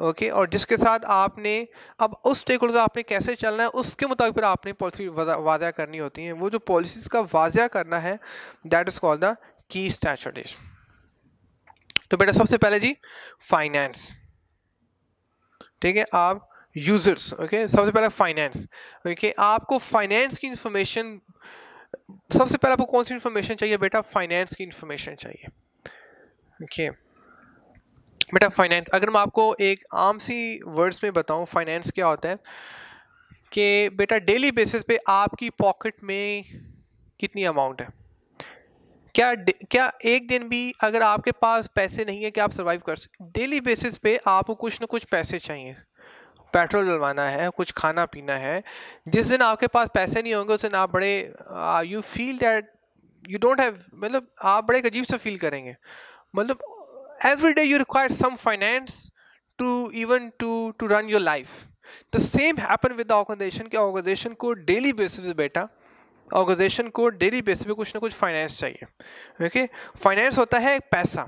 Speaker 1: ओके, और जिसके साथ आपने अब उस स्टेक होल्डर आपने कैसे चलना है उसके मुताबिक फिर आपने पॉलिसी वाज़ा करनी होती है. वो जो पॉलिसीज़ का वाज़ा करना है that is called the key स्टैट्यूटरीज. तो बेटा सबसे पहले जी फाइनेंस. ठीक है, आप यूजर्स, ओके, सबसे पहले फाइनेंस. ओके, आपको फाइनेंस की इंफॉर्मेशन, सबसे पहले आपको कौन सी इंफॉर्मेशन चाहिए बेटा? फाइनेंस की इंफॉर्मेशन चाहिए. ओके बेटा, फाइनेंस, अगर मैं आपको एक आम सी वर्ड्स में बताऊं फाइनेंस क्या होता है, कि बेटा डेली बेसिस पे आपकी पॉकेट में कितनी अमाउंट है. क्या एक दिन भी अगर आपके पास पैसे नहीं है कि आप सर्वाइव कर सकें? डेली बेसिस पे आपको कुछ ना कुछ पैसे चाहिए. पेट्रोल डलवाना है, कुछ खाना पीना है. जिस दिन आपके पास पैसे नहीं होंगे उस दिन आप बड़े you feel that you don't have, मतलब आप बड़े अजीब सा फील करेंगे. मतलब every day you require some finance to run your life. The same happen with the organization कि organization को daily basis पे बेटा, organization को daily basis पे कुछ ना कुछ finance चाहिए. okay? finance होता है पैसा.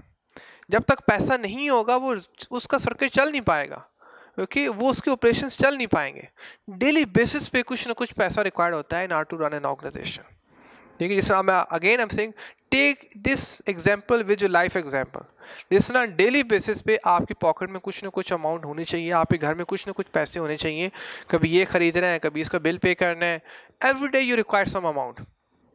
Speaker 1: जब तक पैसा नहीं होगा वो उसका सर्कल चल नहीं पाएगा. okay? वो उसके operations चल नहीं पाएंगे. daily basis पे कुछ ना कुछ पैसा required होता है in order to run an organization. ठीक है, जिस तरह मैं again I am saying take this example with your life example. जिस तरह डेली बेसिस पे आपकी पॉकेट में कुछ ना कुछ अमाउंट होनी चाहिए, आपके घर में कुछ ना कुछ पैसे होने चाहिए. कभी ये खरीदना है, कभी इसका बिल पे करना है. Every day you require some amount.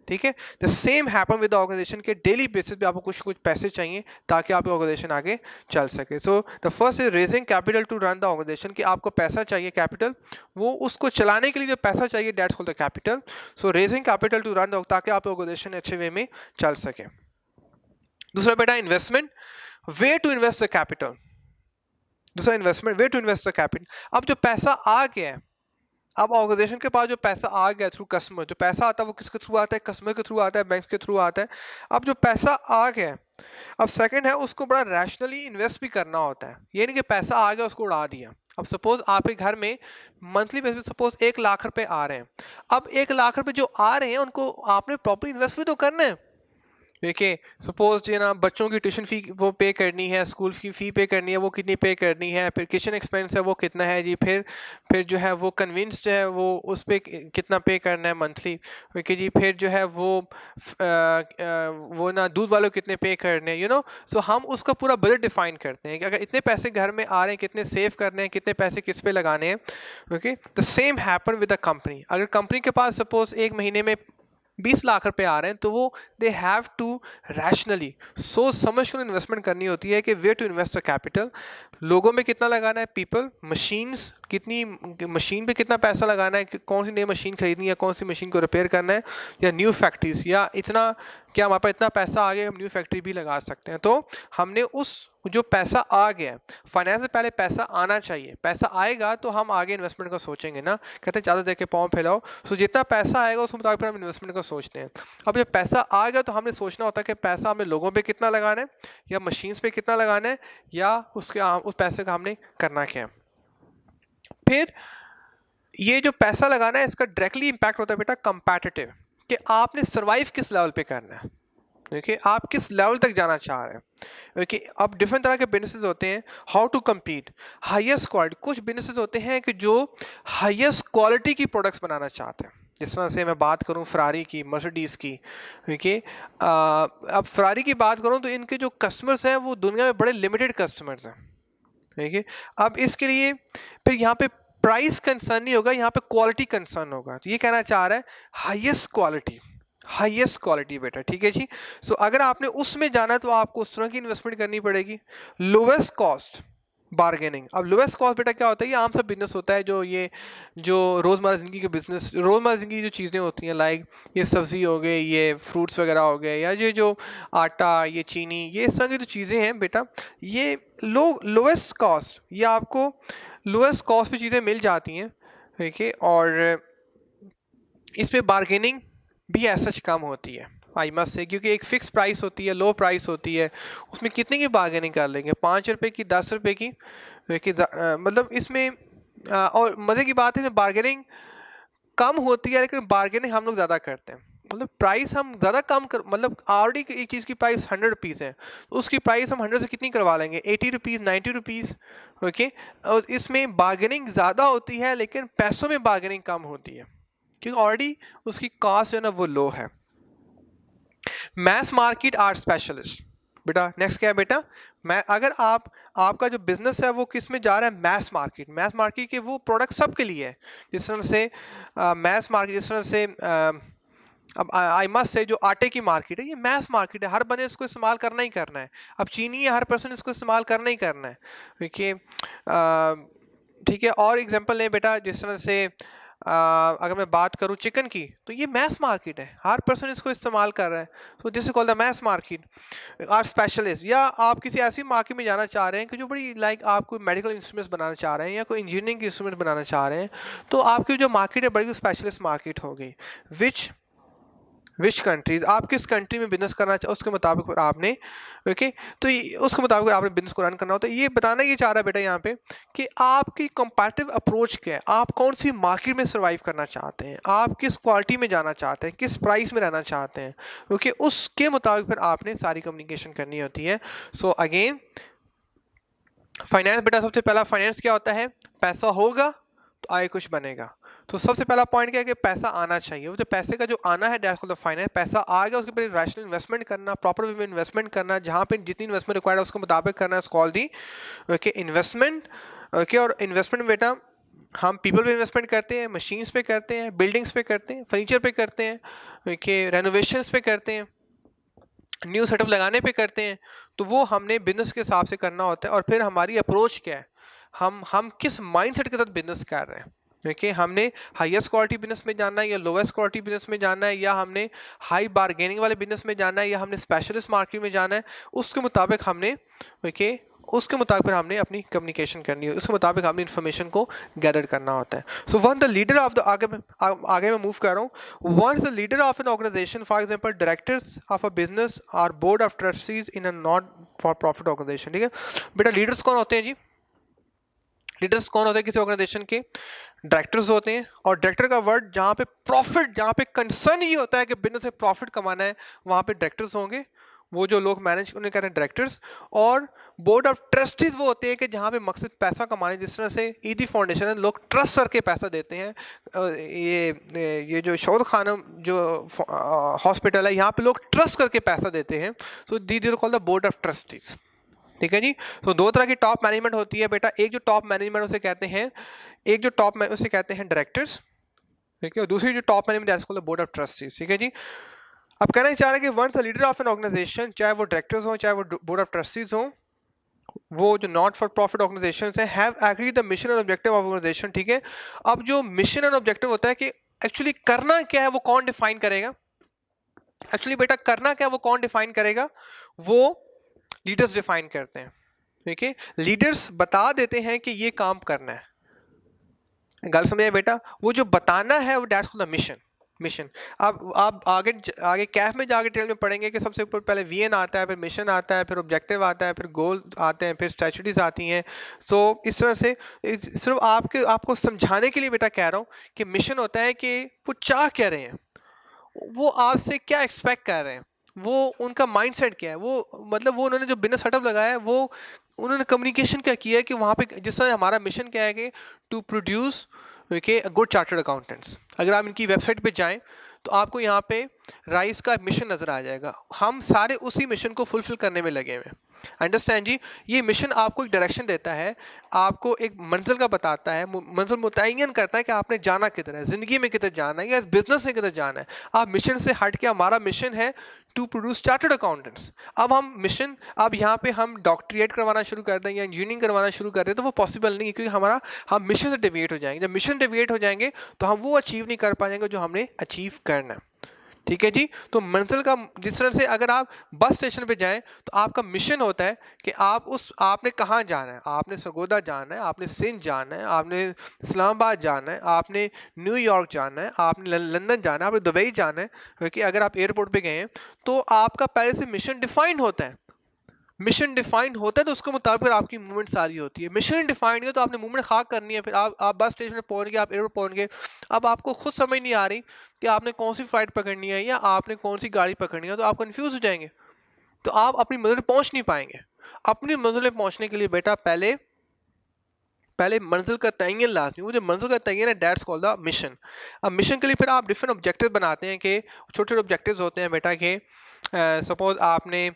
Speaker 1: ठीक है, the same happen with organization के डेली बेसिस पे आपको कुछ कुछ पैसे चाहिए ताकि आपकी ऑर्गेनाइजेशन आगे चल सके. So the first is raising capital to run the organization, कि आपको पैसा चाहिए, कैपिटल, वो उसको चलाने के लिए जो पैसा चाहिए that's called the capital. So raising capital to run the, ताकि आप ऑर्गेनाइजेशन अच्छे वे में चल सके. दूसरा बेटा investment, way to invest the capital. दूसरा investment, way to invest the capital. अब जो पैसा आ गया है, अब ऑर्गेनाइजेशन के पास जो पैसा आ गया थ्रू कस्टमर, जो पैसा आता है वो किसके थ्रू आता है? कस्टमर के थ्रू आता है, बैंक के थ्रू आता है. अब जो पैसा आ गया, अब सेकंड है उसको बड़ा रैशनली इन्वेस्ट भी करना होता है. ये नहीं कि पैसा आ गया उसको उड़ा दिया. अब सपोज आपके घर में मंथली बेसिस पे सपोज 1 लाख रुपए आ रहे हैं. अब 1 लाख रुपए जो आ रहे हैं उनको आपने प्रॉपर इन्वेस्ट भी तो करना है. देखिए सपोज जो ना बच्चों की ट्यूशन फी वो पे करनी है, स्कूल की फ़ी पे करनी है, वो कितनी पे करनी है, फिर किचन एक्सपेंस है वो कितना है जी, फिर जो है वो कन्विंस जो है वो उस पर कितना पे करना है मंथली. ओके जी, फिर जो है वो ना दूध वालों कितने पे करने हैं, सो हम उसका पूरा बजट डिफाइन करते हैं कि अगर इतने पैसे घर में आ रहे हैं कितने सेव करने हैं, कितने पैसे किस पे लगाने हैं. Okay, the same happen with the company. अगर कंपनी के पास सपोज एक महीने में 20 लाख रुपए आ रहे हैं तो वो दे हैव टू रैशनली सोच समझ कर इन्वेस्टमेंट करनी होती है कि way to invest the capital. लोगों में कितना लगाना है, पीपल, मशीन्स, कितनी मशीन पे कितना पैसा लगाना है, कौन सी नई मशीन खरीदनी है, कौन सी मशीन को रिपेयर करना है, या न्यू फैक्ट्रीज, या इतना क्या हमारे पास इतना पैसा आ गया हम न्यू फैक्ट्री भी लगा सकते हैं। तो हमने उस जो पैसा आ गया, फाइनेंस से पहले पैसा आना चाहिए, पैसा आएगा तो हम आगे इन्वेस्टमेंट का सोचेंगे ना, कहते हैं ज़्यादा देख के पाँव फैलाओ। सो जितना पैसा आएगा उस मुताबिक हम इन्वेस्टमेंट का सोचते हैं। अब जब पैसा आ गया तो हमने सोचना होता है कि पैसा हमें लोगों पे कितना लगाना है, या मशीन्स पे कितना लगाना है, या उस पैसे का हमने करना क्या है। फिर ये जो पैसा लगाना है इसका डायरेक्टली इंपैक्ट होता है बेटा कंपैटिटिव, कि आपने सर्वाइव किस लेवल पे करना है, देखिए आप किस लेवल तक जाना चाह रहे हैं। ओके, अब डिफरेंट तरह के बिजनेसेस होते हैं, how to compete, highest quality, कुछ बिजनेसेस होते हैं कि जो हाईएस्ट क्वालिटी की प्रोडक्ट्स बनाना चाहते हैं। जिस तरह से मैं बात करूं फरारी की, मर्सिडीज़ की, ओके, अब फरारी की बात करूं तो इनके जो कस्टमर्स हैं वो दुनिया में बड़े लिमिटेड कस्टमर्स हैं, ठीक है। अब इसके लिए फिर यहाँ पे प्राइस कंसर्न नहीं होगा, यहाँ पे क्वालिटी कंसर्न होगा। तो ये कहना चाह रहा है हाईएस्ट क्वालिटी, हाईएस्ट क्वालिटी बेटा, ठीक है जी। सो अगर आपने उसमें जाना है तो आपको उस तरह की इन्वेस्टमेंट करनी पड़ेगी। लोवेस्ट कॉस्ट बार्गेनिंग, अब लोवेस्ट कॉस्ट बेटा क्या होता है, ये आम सा बिजनेस होता है, जो रोज़मर्रा ज़िंदगी के बिजनेस, रोज़मर्रा ज़िंदगी की जो चीज़ें होती हैं, लाइक ये सब्ज़ी हो गए, ये फ्रूट्स वगैरह हो गए, या ये जो आटा, ये चीनी, ये इस तरह की जो चीज़ें हैं बेटा, ये लोवेस्ट कॉस्ट, ये आपको लोवेस्ट कॉस्ट पे चीज़ें मिल जाती हैं, ठीक है। और इस पे बार्गेनिंग भी ऐसा कम होती है, आई मस्ट से, क्योंकि एक फिक्स प्राइस होती है, लो प्राइस होती है, उसमें कितने की बार्गेनिंग कर लेंगे, 5 रुपए की, 10 रुपए की, मतलब इसमें और मज़े की बात है बार्गेनिंग कम होती है, लेकिन बार्गेनिंग हम लोग ज़्यादा करते हैं। मतलब प्राइस हम ज़्यादा कम कर, मतलब ऑलरेडी एक चीज़ की प्राइस 100 रुपीज़ है, तो उसकी प्राइस हम 100 से कितनी करवा लेंगे, 80 रुपीज़, 90 रुपीज़, ओके। और इसमें बार्गेनिंग ज़्यादा होती है लेकिन पैसों में बार्गेनिंग कम होती है, क्योंकि ऑलरेडी उसकी कॉस्ट जो है ना वो लो है। मैस मार्केट आर स्पेशलिस्ट बेटा, नेक्स्ट क्या है बेटा, मैं अगर आपका जो बिजनेस है वो किस में जा रहा है, मैस मार्केट, मैस मार्केट के वो प्रोडक्ट सबके लिए है। जिस तरह से मैस मार्केट, जिस तरह से अब आई मस्ट से जो आटे की मार्केट है, ये मैस मार्केट है, हर बने इसको इस्तेमाल करना ही करना है। अब चीनी है, हर पर्सन इसको इस्तेमाल करना ही करना है, देखिए, ठीक है। और एग्जांपल लें बेटा, जिस तरह से अगर मैं बात करूं चिकन की, तो ये मैस मार्केट है, हर पर्सन इसको इस्तेमाल कर रहा है, तो this is called the mass market. Or specialist, या आप किसी ऐसी मार्केट में जाना चाह रहे हैं कि जो बड़ी लाइक आप कोई मेडिकल इंस्ट्रूमेंट्स बनाना चाह रहे हैं या कोई इंजीनियरिंग के इंस्ट्रूमेंट बनाना चाह रहे हैं, तो आपकी जो मार्केट है बड़ी स्पेशलिस्ट मार्केट हो गई। विच कंट्रीज, आप किस कंट्री में बिजनेस करना चाहे उसके मुताबिक पर आपने, ओके, तो उसके मुताबिक आपने बिजनेस को रन करना होता है। ये बताना ये चाह रहा है बेटा यहाँ पे कि आपकी कंपैरेटिव अप्रोच क्या है, आप कौन सी मार्केट में सर्वाइव करना चाहते हैं, आप किस क्वालिटी में जाना चाहते हैं, किस प्राइस में रहना चाहते हैं, ओके, उसके मुताबिक फिर आपने सारी कम्युनिकेशन करनी होती है। सो अगेन फाइनेंस बेटा, सबसे पहला फाइनेंस क्या होता है, पैसा होगा तो आगे कुछ बनेगा। तो सबसे पहला पॉइंट क्या है कि पैसा आना चाहिए, वो जो पैसे का जो आना है दैट्स कॉल्ड द फाइनेंस। पैसा आ गया, उसके ऊपर रैशनल इन्वेस्टमेंट करना, प्रॉपर वे में इन्वेस्टमेंट करना, जहाँ पे जितनी इन्वेस्टमेंट रिक्वायर्ड है उसके मुताबिक करना, is called the okay investment, okay. और इन्वेस्टमेंट बेटा हम पीपल पे इन्वेस्टमेंट करते हैं, मशीन्स पे करते हैं, बिल्डिंग्स पे करते हैं, फर्नीचर पे करते हैं, ओके, रेनोवेशंस पे करते हैं, न्यू सेटअप लगाने पे करते हैं। तो वो हमने बिजनेस के हिसाब से करना होता है। और फिर हमारी अप्रोच क्या है, हम किस माइंडसेट के साथ बिजनेस कर रहे हैं, देखिए, हमने हाईएस्ट क्वालिटी बिजनेस में जाना है या लोवेस्ट क्वालिटी बिजनेस में जाना है, या हमने हाई बार्गेनिंग वाले बिजनेस में जाना है, या हमने स्पेशलिस्ट मार्केट में जाना है, उसके मुताबिक हमने, ओके, उसके मुताबिक हमने अपनी कम्युनिकेशन करनी है, उसके मुताबिक हमने इन्फॉर्मेशन को गैदर करना होता है। So one the leader of the, आगे मैं मूव कर रहा हूँ, one is the leader of an organization, for example directors of a business or board of trustees in a not for profit organization. ठीक है बेटा, लीडर्स कौन होते हैं जी, लीडर्स कौन होते हैं किसी ऑर्गेनाइजेशन के, डायरेक्टर्स होते हैं। और डायरेक्टर का वर्ड जहाँ पे प्रॉफिट, जहाँ पे कंसर्न ये होता है कि बिजनेस से प्रॉफिट कमाना है, वहाँ पे डायरेक्टर्स होंगे, वो जो लोग मैनेज उन्हें कहते हैं डायरेक्टर्स। और बोर्ड ऑफ ट्रस्टीज वो होते हैं कि जहाँ पे मकसद पैसा कमाने, जिस तरह से ईदी फाउंडेशन है, लोग ट्रस्ट करके पैसा देते हैं। ये जो शौद खानम जो हॉस्पिटल है, यहाँ पे लोग ट्रस्ट करके पैसा देते हैं। So these are called the board of trustees. ठीक है जी। तो दो तरह की टॉप मैनेजमेंट होती है बेटा, एक जो टॉप मैनेजमेंट उसे कहते हैं, एक जो टॉप उसे कहते हैं डायरेक्टर्स, ठीक है, और दूसरी जो top management that's called the board of trustees. ठीक है जी। अब कहना चाह रहे हैं कि once the leader of an organization, चाहे वो डायरेक्टर्स हो चाहे वो बोर्ड ऑफ ट्रस्टीज हो, वो जो नॉट फॉर प्रॉफिट ऑर्गेनाइजेशन है have agreed the mission and objective of organization, ठीक है। अब जो मिशन एंड ऑब्जेक्टिव होता है कि एक्चुअली करना क्या है वो कौन डिफाइन करेगा, एक्चुअली बेटा करना क्या है वो कौन डिफाइन करेगा, वो लीडर्स डिफाइन करते हैं, ठीक है। लीडर्स बता देते हैं कि ये काम करना है, गल समझे बेटा, वो जो बताना है वो दैट्स द मिशन। मिशन अब आप आगे आगे कैफ में जाके डिटेल में पढ़ेंगे कि सबसे ऊपर पहले वीएन आता है, फिर मिशन आता है, फिर ऑब्जेक्टिव आता है, फिर गोल आते हैं, फिर स्ट्रेटजीज आती हैं। सो इस तरह से सिर्फ आपको समझाने के लिए बेटा कह रहा हूँ कि मिशन होता है कि वो चाह क्या रहे हैं, वो आपसे क्या एक्सपेक्ट कर रहे हैं, वो उनका माइंडसेट क्या है, वो मतलब वो उन्होंने जो बिजनेस सेटअप लगाया है वो उन्होंने कम्युनिकेशन क्या किया है कि वहाँ पे जिस तरह हमारा मिशन क्या है कि to produce okay good chartered accountants. अगर आप इनकी वेबसाइट पे जाएं तो आपको यहाँ पे राइस का मिशन नज़र आ जाएगा, हम सारे उसी मिशन को फुलफिल करने में लगे हुए हैं। अंडरस्टैंड जी, ये मिशन आपको एक डायरेक्शन देता है, आपको एक मंजिल का बताता है, मंजिल मुतय्यन करता है कि आपने जाना किधर है, ज़िंदगी में किधर जाना है या इस बिजनेस में किधर जाना है। आप मिशन से हट के, हमारा मिशन है टू प्रोड्यूस चार्टर्ड अकाउंटेंट्स। अब हम मिशन, अब यहाँ पे हम डॉक्टरेट करवाना शुरू कर दें या इंजीनियरिंग करवाना शुरू कर दें तो वो पॉसिबल नहीं है, क्योंकि हमारा हम मिशन से डिविएट हो जाएंगे। जब मिशन डिविएट हो जाएंगे तो हम वो अचीव नहीं कर पाएंगे जो हमने अचीव करना है, ठीक है जी। तो मंजिल का जिस तरह से अगर आप बस स्टेशन पे जाएं तो आपका मिशन होता है कि आपने कहाँ जाना है, आपने सरगोदा जाना है, आपने सिंध जाना है, आपने इस्लामाबाद जाना है, आपने न्यूयॉर्क जाना है, आपने लंदन जाना है, आपने दुबई जाना है, क्योंकि अगर आप एयरपोर्ट पे गए हैं तो आपका पहले से मिशन डिफाइंड होता है। मिशन डिफाइंड होता है तो उसके मुताबिक फिर आपकी मूवमेंट सारी होती है। मिशन डिफाइंड है तो आपने मूवमेंट खाक करनी है, फिर आप बस स्टेशन पे पहुंच गए, आप एयरपोर्ट पहुंच गए, अब आपको खुद समझ नहीं आ रही कि आपने कौन सी फ्लाइट पकड़नी है या आपने कौन सी गाड़ी पकड़नी है, तो आप कंफ्यूज हो जाएंगे, तो आप अपनी मंजिल पे पहुंच नहीं पाएंगे। अपनी मंजिल पे पहुंचने के लिए बेटा पहले पहले मंजिल का तयन लाजमी, वो जो मंजिल का तयन है दैट्स कॉल्ड द मिशन। अब मिशन के लिए फिर आप डिफरेंट ऑब्जेक्टिव बनाते हैं कि छोटे छोटे ऑब्जेक्टिव्स होते हैं बेटा के सपोज आपने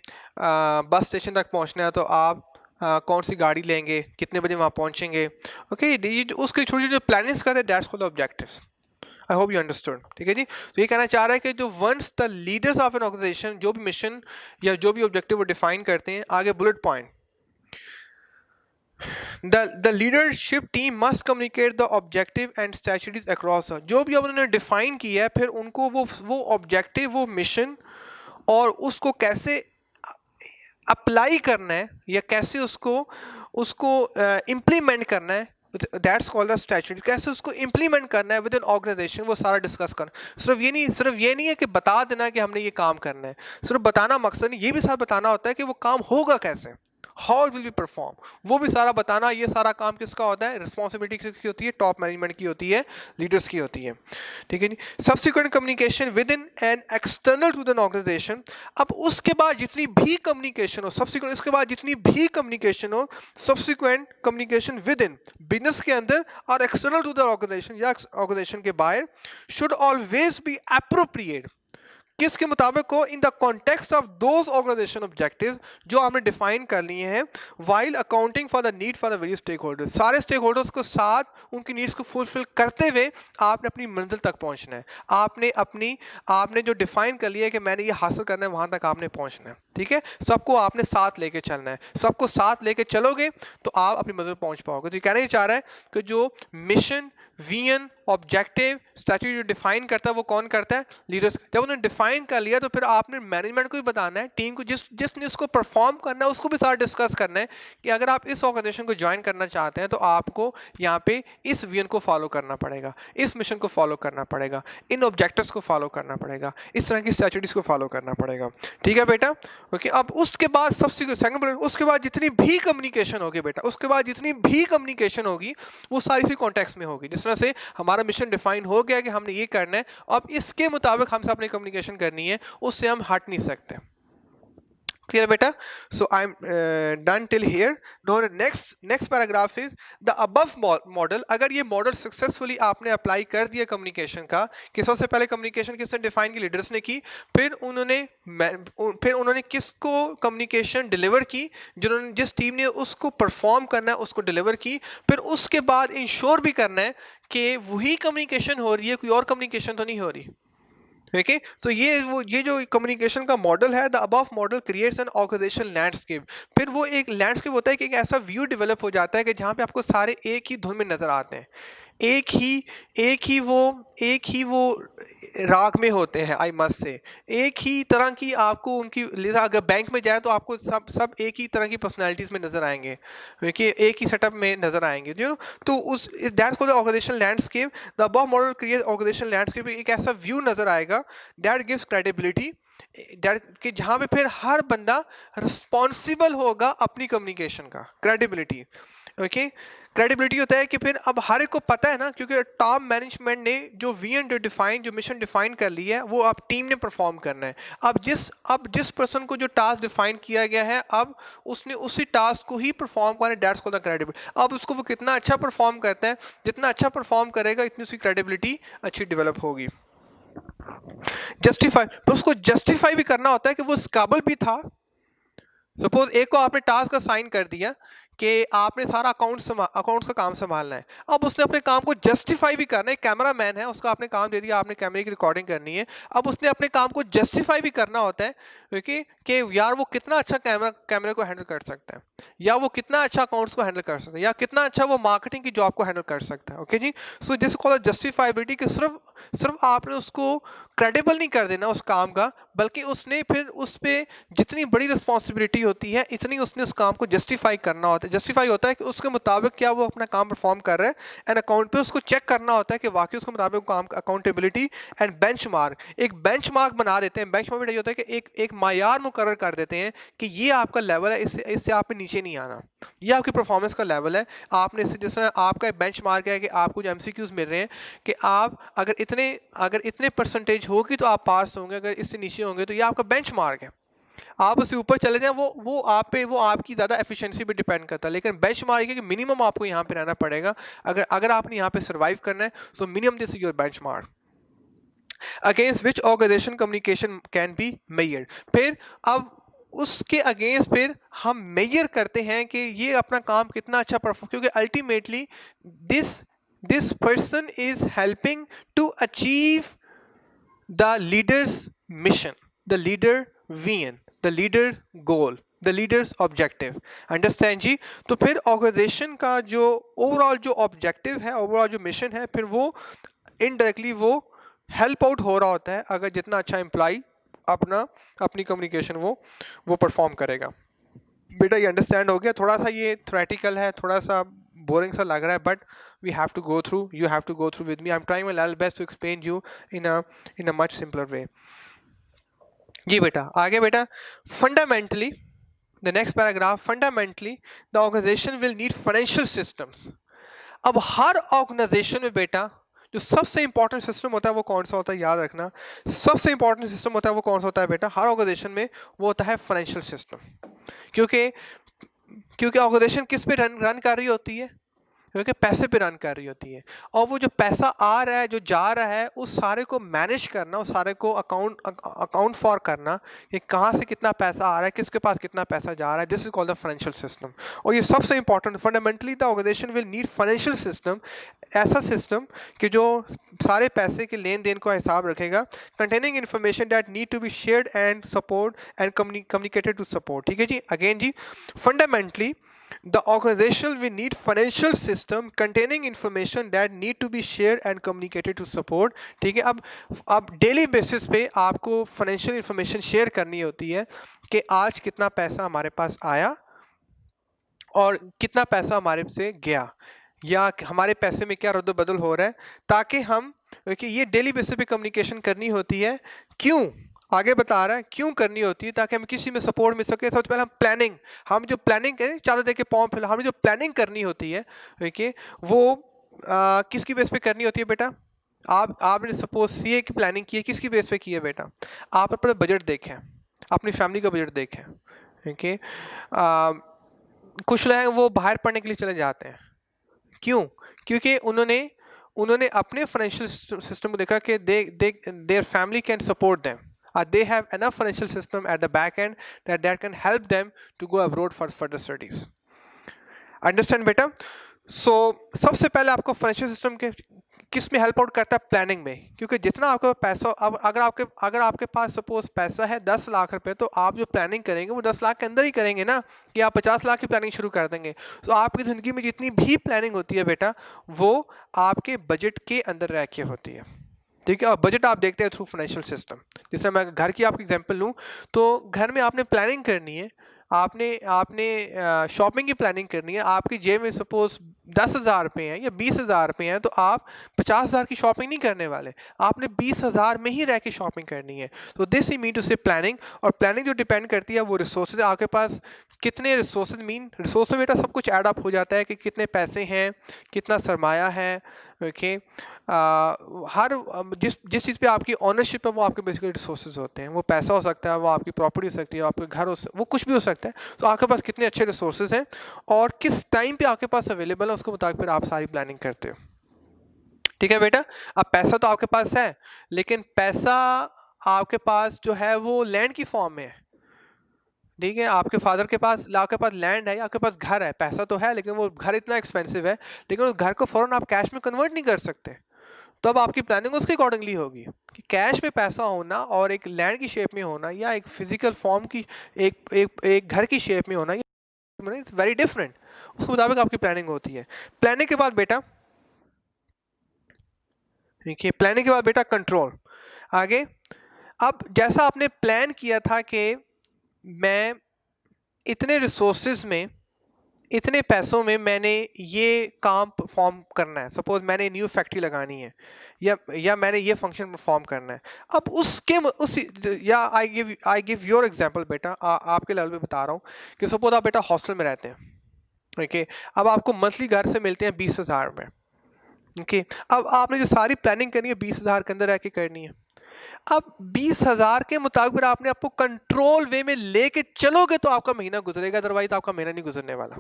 Speaker 1: बस स्टेशन तक पहुंचना है तो आप कौन सी गाड़ी लेंगे, कितने बजे वहाँ पहुंचेंगे, ओके उसके छोटी छोटी प्लानिंग्स करते हैं, that's called the objectives. I hope you understood, ठीक है जी। तो ये कहना चाह रहा है कि जो once the leaders of an organization जो भी मिशन या जो भी ऑब्जेक्टिव वो डिफाइन करते हैं, आगे bullet point, the leadership team must communicate the objective and strategies across जो भी अब उन्होंने डिफाइन किया है फिर उनको वो ऑब्जेक्टिव, वो मिशन और उसको कैसे अप्लाई करना है या कैसे उसको उसको इम्प्लीमेंट करना है, दैट्स कॉल्ड द स्ट्रेटजी। कैसे उसको इम्प्लीमेंट करना है विद इन ऑर्गेनाइजेशन, वो सारा डिस्कस करना। सिर्फ ये नहीं है कि बता देना कि हमने ये काम करना है, सिर्फ बताना मकसद नहीं, ये भी साथ बताना होता है कि वो काम होगा कैसे, हाउ विल बी परफॉर्म, वो भी सारा बताना। ये सारा काम किसका होता है, रिस्पॉन्सिबिलिटी किसकी होती है, टॉप मैनेजमेंट की होती है, लीडर्स की होती है, ठीक है जी। Subsequent communication with in and external to the organization. अब उसके बाद जितनी भी कम्युनिकेशन हो, सब्सिक्वेंट उसके बाद जितनी भी कम्युनिकेशन हो, subsequent communication with in business के अंदर और एक्सटर्नल टू द ऑर्गेनाइजेशन या ऑर्गेनाइजेशन के बाहर, शुड ऑलवेज बी एप्रोप्रिएट, किसके मुताबिक हो, in the context of those organization objectives जो आपने डिफाइन कर लिए हैं, while accounting for the need for the various stakeholders. सारे स्टेक होल्डर्स को साथ उनकी नीड्स को फुलफिल करते हुए आपने अपनी मंजिल तक पहुंचना है। आपने जो डिफाइन कर लिया है कि मैंने ये हासिल करना है, वहां तक आपने पहुंचना है, ठीक है। सबको आपने साथ लेके चलना है, सबको साथ लेके चलोगे तो आप अपनी मंजिल पहुंच पाओगे। तो ये कहना ही चाह रहा है कि जो मिशन, विजन, ऑब्जेक्टिव, स्ट्रैटेजी जो डिफाइन करता है वो कौन करता है, लीडर्स। जब उन्होंने डिफाइन कर लिया तो फिर आपने मैनेजमेंट को भी बताना है, टीम को जिसने इसको परफॉर्म करना है उसको भी सारा डिस्कस करना है कि अगर आप इस ऑर्गेनाइजेशन को ज्वाइन करना चाहते हैं तो आपको यहाँ पे इस विजन को फॉलो करना पड़ेगा, इस मिशन को फॉलो करना पड़ेगा, इन ऑब्जेक्टिव्स को फॉलो करना पड़ेगा, इस तरह की स्ट्रैटेजीज को फॉलो करना पड़ेगा, ठीक है बेटा। ओके, अब उसके बाद सबसे सेकंड बुलेट, उसके बाद जितनी भी कम्युनिकेशन होगी बेटा, उसके बाद जितनी भी कम्युनिकेशन होगी वो सारी इसी कॉन्टेक्स्ट में होगी। जिस तरह से हमारा मिशन डिफाइन हो गया कि हमने ये करना है, अब इसके मुताबिक हमसे अपनी कम्युनिकेशन करनी है, उससे हम हट नहीं सकते। क्लियर बेटा? So I am done till here. No, next paragraph is the above model. अगर ये मॉडल सक्सेसफुली आपने अप्लाई कर दिया कम्युनिकेशन का, कि सबसे पहले कम्युनिकेशन किसने डिफाइन की, लीडर्स ने की, फिर उन्होंने किसको कम्युनिकेशन डिलीवर की, जिन्होंने जिस टीम ने उसको परफॉर्म करना है उसको डिलीवर की, फिर उसके बाद इंश्योर भी करना है कि वही कम्युनिकेशन हो रही है, कोई और कम्युनिकेशन तो नहीं हो रही, ओके। सो ये जो कम्युनिकेशन का मॉडल है, the above model creates an organization landscape. फिर वो एक लैंडस्केप होता है कि एक ऐसा व्यू डेवलप हो जाता है कि जहाँ पे आपको सारे एक ही धुन में नजर आते हैं, एक ही एक ही वो राग में होते हैं, आई मस्ट से। एक ही तरह की आपको उनकी, लिहाजा अगर बैंक में जाए तो आपको सब सब एक ही तरह की पर्सनालिटीज में नजर आएंगे, क्योंकि एक ही सेटअप में नजर आएंगे, यू नो। तो उस that's called the organization landscape. The above model create organization landscape, एक ऐसा व्यू नजर आएगा दैट गिव्स क्रेडिबिलिटी, कि जहाँ पे फिर हर बंदा रिस्पॉन्सिबल होगा अपनी कम्युनिकेशन का, क्रेडिबिलिटी। ओके, क्रेडिबिलिटी होता है कि फिर अब हर एक को पता है ना, क्योंकि टॉप मैनेजमेंट ने जो विजन डिफाइन, जो मिशन डिफाइन कर लिया है, वो अब टीम ने परफॉर्म करना है। अब जिस पर्सन को जो टास्क डिफाइन किया गया है, अब उसने उसी टास्क को ही परफॉर्म करना है, दैट्स कॉल्ड द क्रेडिबिलिटी। अब उसको वो कितना अच्छा परफॉर्म करता है, जितना अच्छा परफॉर्म करेगा इतनी उसकी क्रेडिबिलिटी अच्छी डेवलप होगी। जस्टिफाई, तो उसको जस्टिफाई भी करना होता है कि वो इस काबिल भी था। सपोज एक को आपने टास्क असाइन कर दिया कि आपने सारा अकाउंट्स का काम संभालना है, अब उसने अपने काम को जस्टिफाई भी करना है। कैमरा मैन है, उसका आपने काम दे दिया, आपने कैमरे की रिकॉर्डिंग करनी है, अब उसने अपने काम को जस्टिफाई भी करना होता है, क्योंकि कि यार वो कितना अच्छा कैमरे को हैंडल कर सकता है, या वो कितना अच्छा अकाउंट्स को हैंडल कर सकता है, या कितना अच्छा वो मार्केटिंग की जॉब को हैंडल कर सकता है। ओके जी, सो दिस कॉल्ड जस्टिफाइबिलिटी, कि सिर्फ आपने उसको क्रेडिबल नहीं कर देना उस काम का, बल्कि उसने फिर उस पर जितनी बड़ी रिस्पॉन्सिबिलिटी होती है, इतनी उसने उस काम को जस्टिफाई करना होता है। जस्टिफाई होता है कि उसके मुताबिक क्या वो अपना काम परफॉर्म कर रहा है, एंड अकाउंट पे उसको चेक करना होता है कि वाकई उसके मुताबिक काम, अकाउंटेबिलिटी एंड बेंचमार्क, एक बेंचमार्क बना देते हैं। बेंचमार्क ये होता है कि एक मायार मुकर्रर कर देते हैं कि ये आपका लेवल है, इससे आप पे नीचे नहीं आना, ये आपकी परफॉर्मेंस का लेवल है। आपने इससे, जिस तरह आपका एक बेंचमार्क है कि आपको जो एमसीक्यूज मिल रहे हैं कि आप अगर इतने परसेंटेज होगी तो आप पास होंगे, अगर इससे नीचे होंगे तो ये आपका बेंचमार्क है। आप उससे ऊपर चले जाएं, वो आप पे, वो आपकी ज़्यादा एफिशिएंसी पे डिपेंड करता है, लेकिन बेंचमार्क है कि मिनिमम आपको यहाँ पे रहना पड़ेगा। अगर आपने यहाँ पे सर्वाइव करना है, so minimum this is your benchmark against which organization communication can be measured. फिर अब उसके अगेंस्ट फिर हम मेजर करते हैं कि ये अपना काम कितना अच्छा परफॉर्म, क्योंकि ultimately this person is helping to achieve the leader's mission, the leader vision, the leader goal, the leader's objective. Understand जी। तो फिर ऑर्गेनाइजेशन का जो ओवरऑल जो ऑब्जेक्टिव है, ओवरऑल जो मिशन है, फिर वो इनडायरेक्टली वो हेल्प आउट हो रहा होता है अगर जितना अच्छा एम्प्लॉय अपनी कम्युनिकेशन वो परफॉर्म करेगा। बेटा ये अंडरस्टैंड हो गया? थोड़ा सा ये थ्योरेटिकल है, थोड़ा सा बोरिंग सा लग रहा है, but we have to go through, you have to go through with me. I'm trying my level best to explain you in a much simpler way. जी बेटा, आगे बेटा, fundamentally the next paragraph, fundamentally the organization will need financial systems. अब हर organisation में बेटा जो सबसे important system होता है वो कौन सा होता है, याद रखना, सबसे इंपॉर्टेंट सिस्टम होता है वो कौन सा होता है बेटा हर ऑर्गेनाइजेशन में, वो होता है फाइनेंशियल सिस्टम। क्योंकि ऑर्गेनाइजेशन किस पे रन कर रही होती है, क्योंकि पैसे पे रन कर रही होती है, और वो जो पैसा आ रहा है, जो जा रहा है, उस सारे को मैनेज करना, उस सारे को अकाउंट फॉर करना, कि कहाँ से कितना पैसा आ रहा है, किसके पास कितना पैसा जा रहा है, this is called the financial system. और ये सबसे important, fundamentally the organization will need financial system, ऐसा सिस्टम कि जो सारे पैसे के लेन देन का हिसाब रखेगा, containing information that need to be shared and support and communicated to support. ठीक है जी, अगेन जी, fundamentally the organization will need financial system containing information that need to be shared and communicated to support। ठीक है, अब daily basis पे आपको financial information share करनी होती है कि आज कितना पैसा हमारे पास आया और कितना पैसा हमारे से गया, या हमारे पैसे में क्या रद्द बदल हो रहा है, ताकि हम, कि ये डेली बेसिस पे कम्युनिकेशन करनी होती है। क्यों, आगे बता रहा है क्यों करनी होती है, ताकि हम किसी में सपोर्ट मिल सके। सबसे पहले हम जो प्लानिंग करें, चादर दे के पाँव फैला, हमें जो प्लानिंग करनी होती है, ओके, वो किसकी बेस पे करनी होती है बेटा? आपने सपोज सीए की प्लानिंग की है, किसकी बेस पे की है बेटा? आप अपना बजट देखें, अपनी फैमिली का बजट देखें, ओके। कुछ लोग वो बाहर पढ़ने के लिए चले जाते हैं, क्यों? क्योंकि उन्होंने अपने फाइनेंशियल सिस्टम को देखा कि their family can support them, they have enough financial system at the back end that can help them to go abroad for further studies. Understand बेटा? So सबसे पहले आपको फाइनेंशियल सिस्टम किस में हेल्प आउट करता है? प्लानिंग में। क्योंकि जितना आपके पास पैसा, अब अगर आपके पास सपोज पैसा है 10 लाख रुपए, तो आप जो प्लानिंग करेंगे वो 10 लाख के अंदर ही करेंगे ना, कि आप 50 लाख की प्लानिंग शुरू कर देंगे। तो आपकी ज़िंदगी में जितनी भी प्लानिंग होती है बेटा, वो आपके बजट के अंदर रह के होती है। ठीक है, और बजट आप देखते हैं थ्रू फाइनेंशियल सिस्टम। जैसे मैं घर की आपकी एग्जांपल लूँ, तो घर में आपने प्लानिंग करनी है, आपने आपने शॉपिंग की प्लानिंग करनी है। आपकी जेब में सपोज 10,000 रुपये हैं या 20,000 रुपये हैं, तो आप 50,000 की शॉपिंग नहीं करने वाले, आपने 20,000 में ही रह के शॉपिंग करनी है। तो दिस ही मीन टू से प्लानिंग। और प्लानिंग जो डिपेंड करती है वो रिसोर्सेज, आपके पास कितने रिसोर्सेज, मीन रिसोर्स में बेटा सब कुछ ऐड अप हो जाता है कि कितने पैसे हैं, कितना सरमाया है। ओके, हर जिस चीज़ पे आपकी ऑनरशिप है वो आपके बेसिकली रिसोर्सेज होते हैं। वो पैसा हो सकता है, वो आपकी प्रॉपर्टी हो सकती है, आपके घर हो सकता है, वो कुछ भी हो सकता है। तो आपके पास कितने अच्छे रिसोर्सेज हैं और किस टाइम पे आपके पास अवेलेबल है, उसके मुताबिक फिर आप सारी प्लानिंग करते हो। ठीक है बेटा, अब पैसा तो आपके पास है, लेकिन पैसा आपके पास जो है वो लैंड की फॉर्म में है। ठीक है, आपके फादर के पास लैंड है, आपके पास घर है, पैसा तो है लेकिन वो घर इतना एक्सपेंसिव है, लेकिन उस घर को फ़ौरन आप कैश में कन्वर्ट नहीं कर सकते। तो अब आपकी प्लानिंग उसके अकॉर्डिंगली होगी कि कैश में पैसा होना और एक लैंड की शेप में होना, या एक फिजिकल फॉर्म की एक घर की शेप में होना, इट्स वेरी डिफरेंट। उसके मुताबिक आपकी प्लानिंग होती है। प्लानिंग के बाद बेटा, देखिए प्लानिंग के बाद बेटा कंट्रोल। आगे, अब जैसा आपने प्लान किया था कि मैं इतने रिसोर्सेज में, इतने पैसों में मैंने ये काम परफॉर्म करना है, सपोज मैंने न्यू फैक्ट्री लगानी है, या मैंने ये फंक्शन परफॉर्म करना है। अब उस या आई गिव योर एग्जांपल बेटा, आपके लेवल पे बता रहा हूँ कि सपोज आप बेटा हॉस्टल में रहते हैं। ओके, अब आपको मंथली घर से मिलते हैं 20,000 में। ओके, अब आपने जो सारी प्लानिंग करनी है 20,000 के अंदर रह के करनी है। अब 20,000 के मुताबिक फिर आपने आपको कंट्रोल वे में लेके चलोगे तो आपका महीना गुजरेगा, अदरवाइज आपका महीना नहीं गुजरने वाला।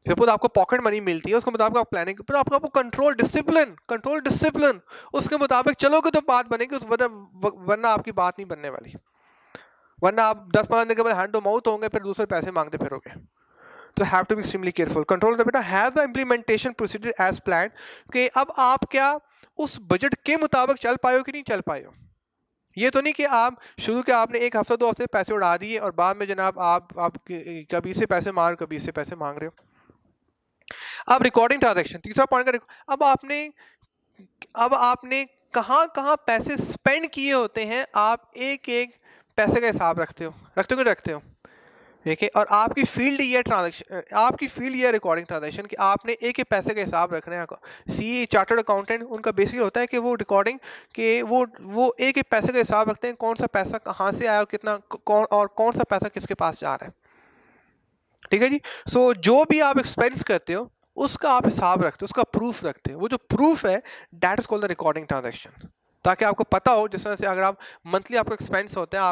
Speaker 1: सपोज आपको पॉकेट मनी मिलती है, उसके मुताबिक आप प्लानिंग, पर आपको कंट्रोल डिसिप्लिन उसके मुताबिक चलोगे तो बात बनेगी, वरना आपकी बात नहीं बनने वाली। वरना आप 10-15 दिन के बाद हैंड टू माउथ होंगे, फिर दूसरे पैसे मांगते फिरोगे। तो have to be extremely careful. Control बेटा has the implementation procedure as plan, कि अब आप क्या उस बजट के मुताबिक चल पाए हो कि नहीं चल पाए हो। ये तो नहीं कि आप शुरू के आपने एक हफ्ता 2 हफ्ते पैसे उड़ा दिए और बाद में जनाब आप कभी से पैसे मांग कभी से पैसे मांग रहे हो। अब रिकॉर्डिंग ट्रांजैक्शन, तीसरा पॉइंट का अब आपने कहाँ कहाँ पैसे स्पेंड किए होते हैं, आप एक एक पैसे का हिसाब रखते हो। ठीक है, और आपकी फील्ड ये ट्रांजैक्शन, आपकी फील्ड ये रिकॉर्डिंग ट्रांजैक्शन कि आपने एक एक पैसे का हिसाब रखना है। सी चार्टर्ड अकाउंटेंट, उनका बेसिक होता है कि वो रिकॉर्डिंग के वो एक एक पैसे का हिसाब रखते हैं, कौन सा पैसा कहाँ से आया और कितना, कौन सा पैसा किसके पास जा रहा है। ठीक है जी। सो जो भी आप एक्सपेंस करते हो उसका आप हिसाब रखते हो, उसका प्रूफ रखते हो। वो जो प्रूफ है that is called the recording transaction, ताकि आपको पता हो, जिस तरह से अगर आप मंथली आपका एक्सपेंस होते हैं,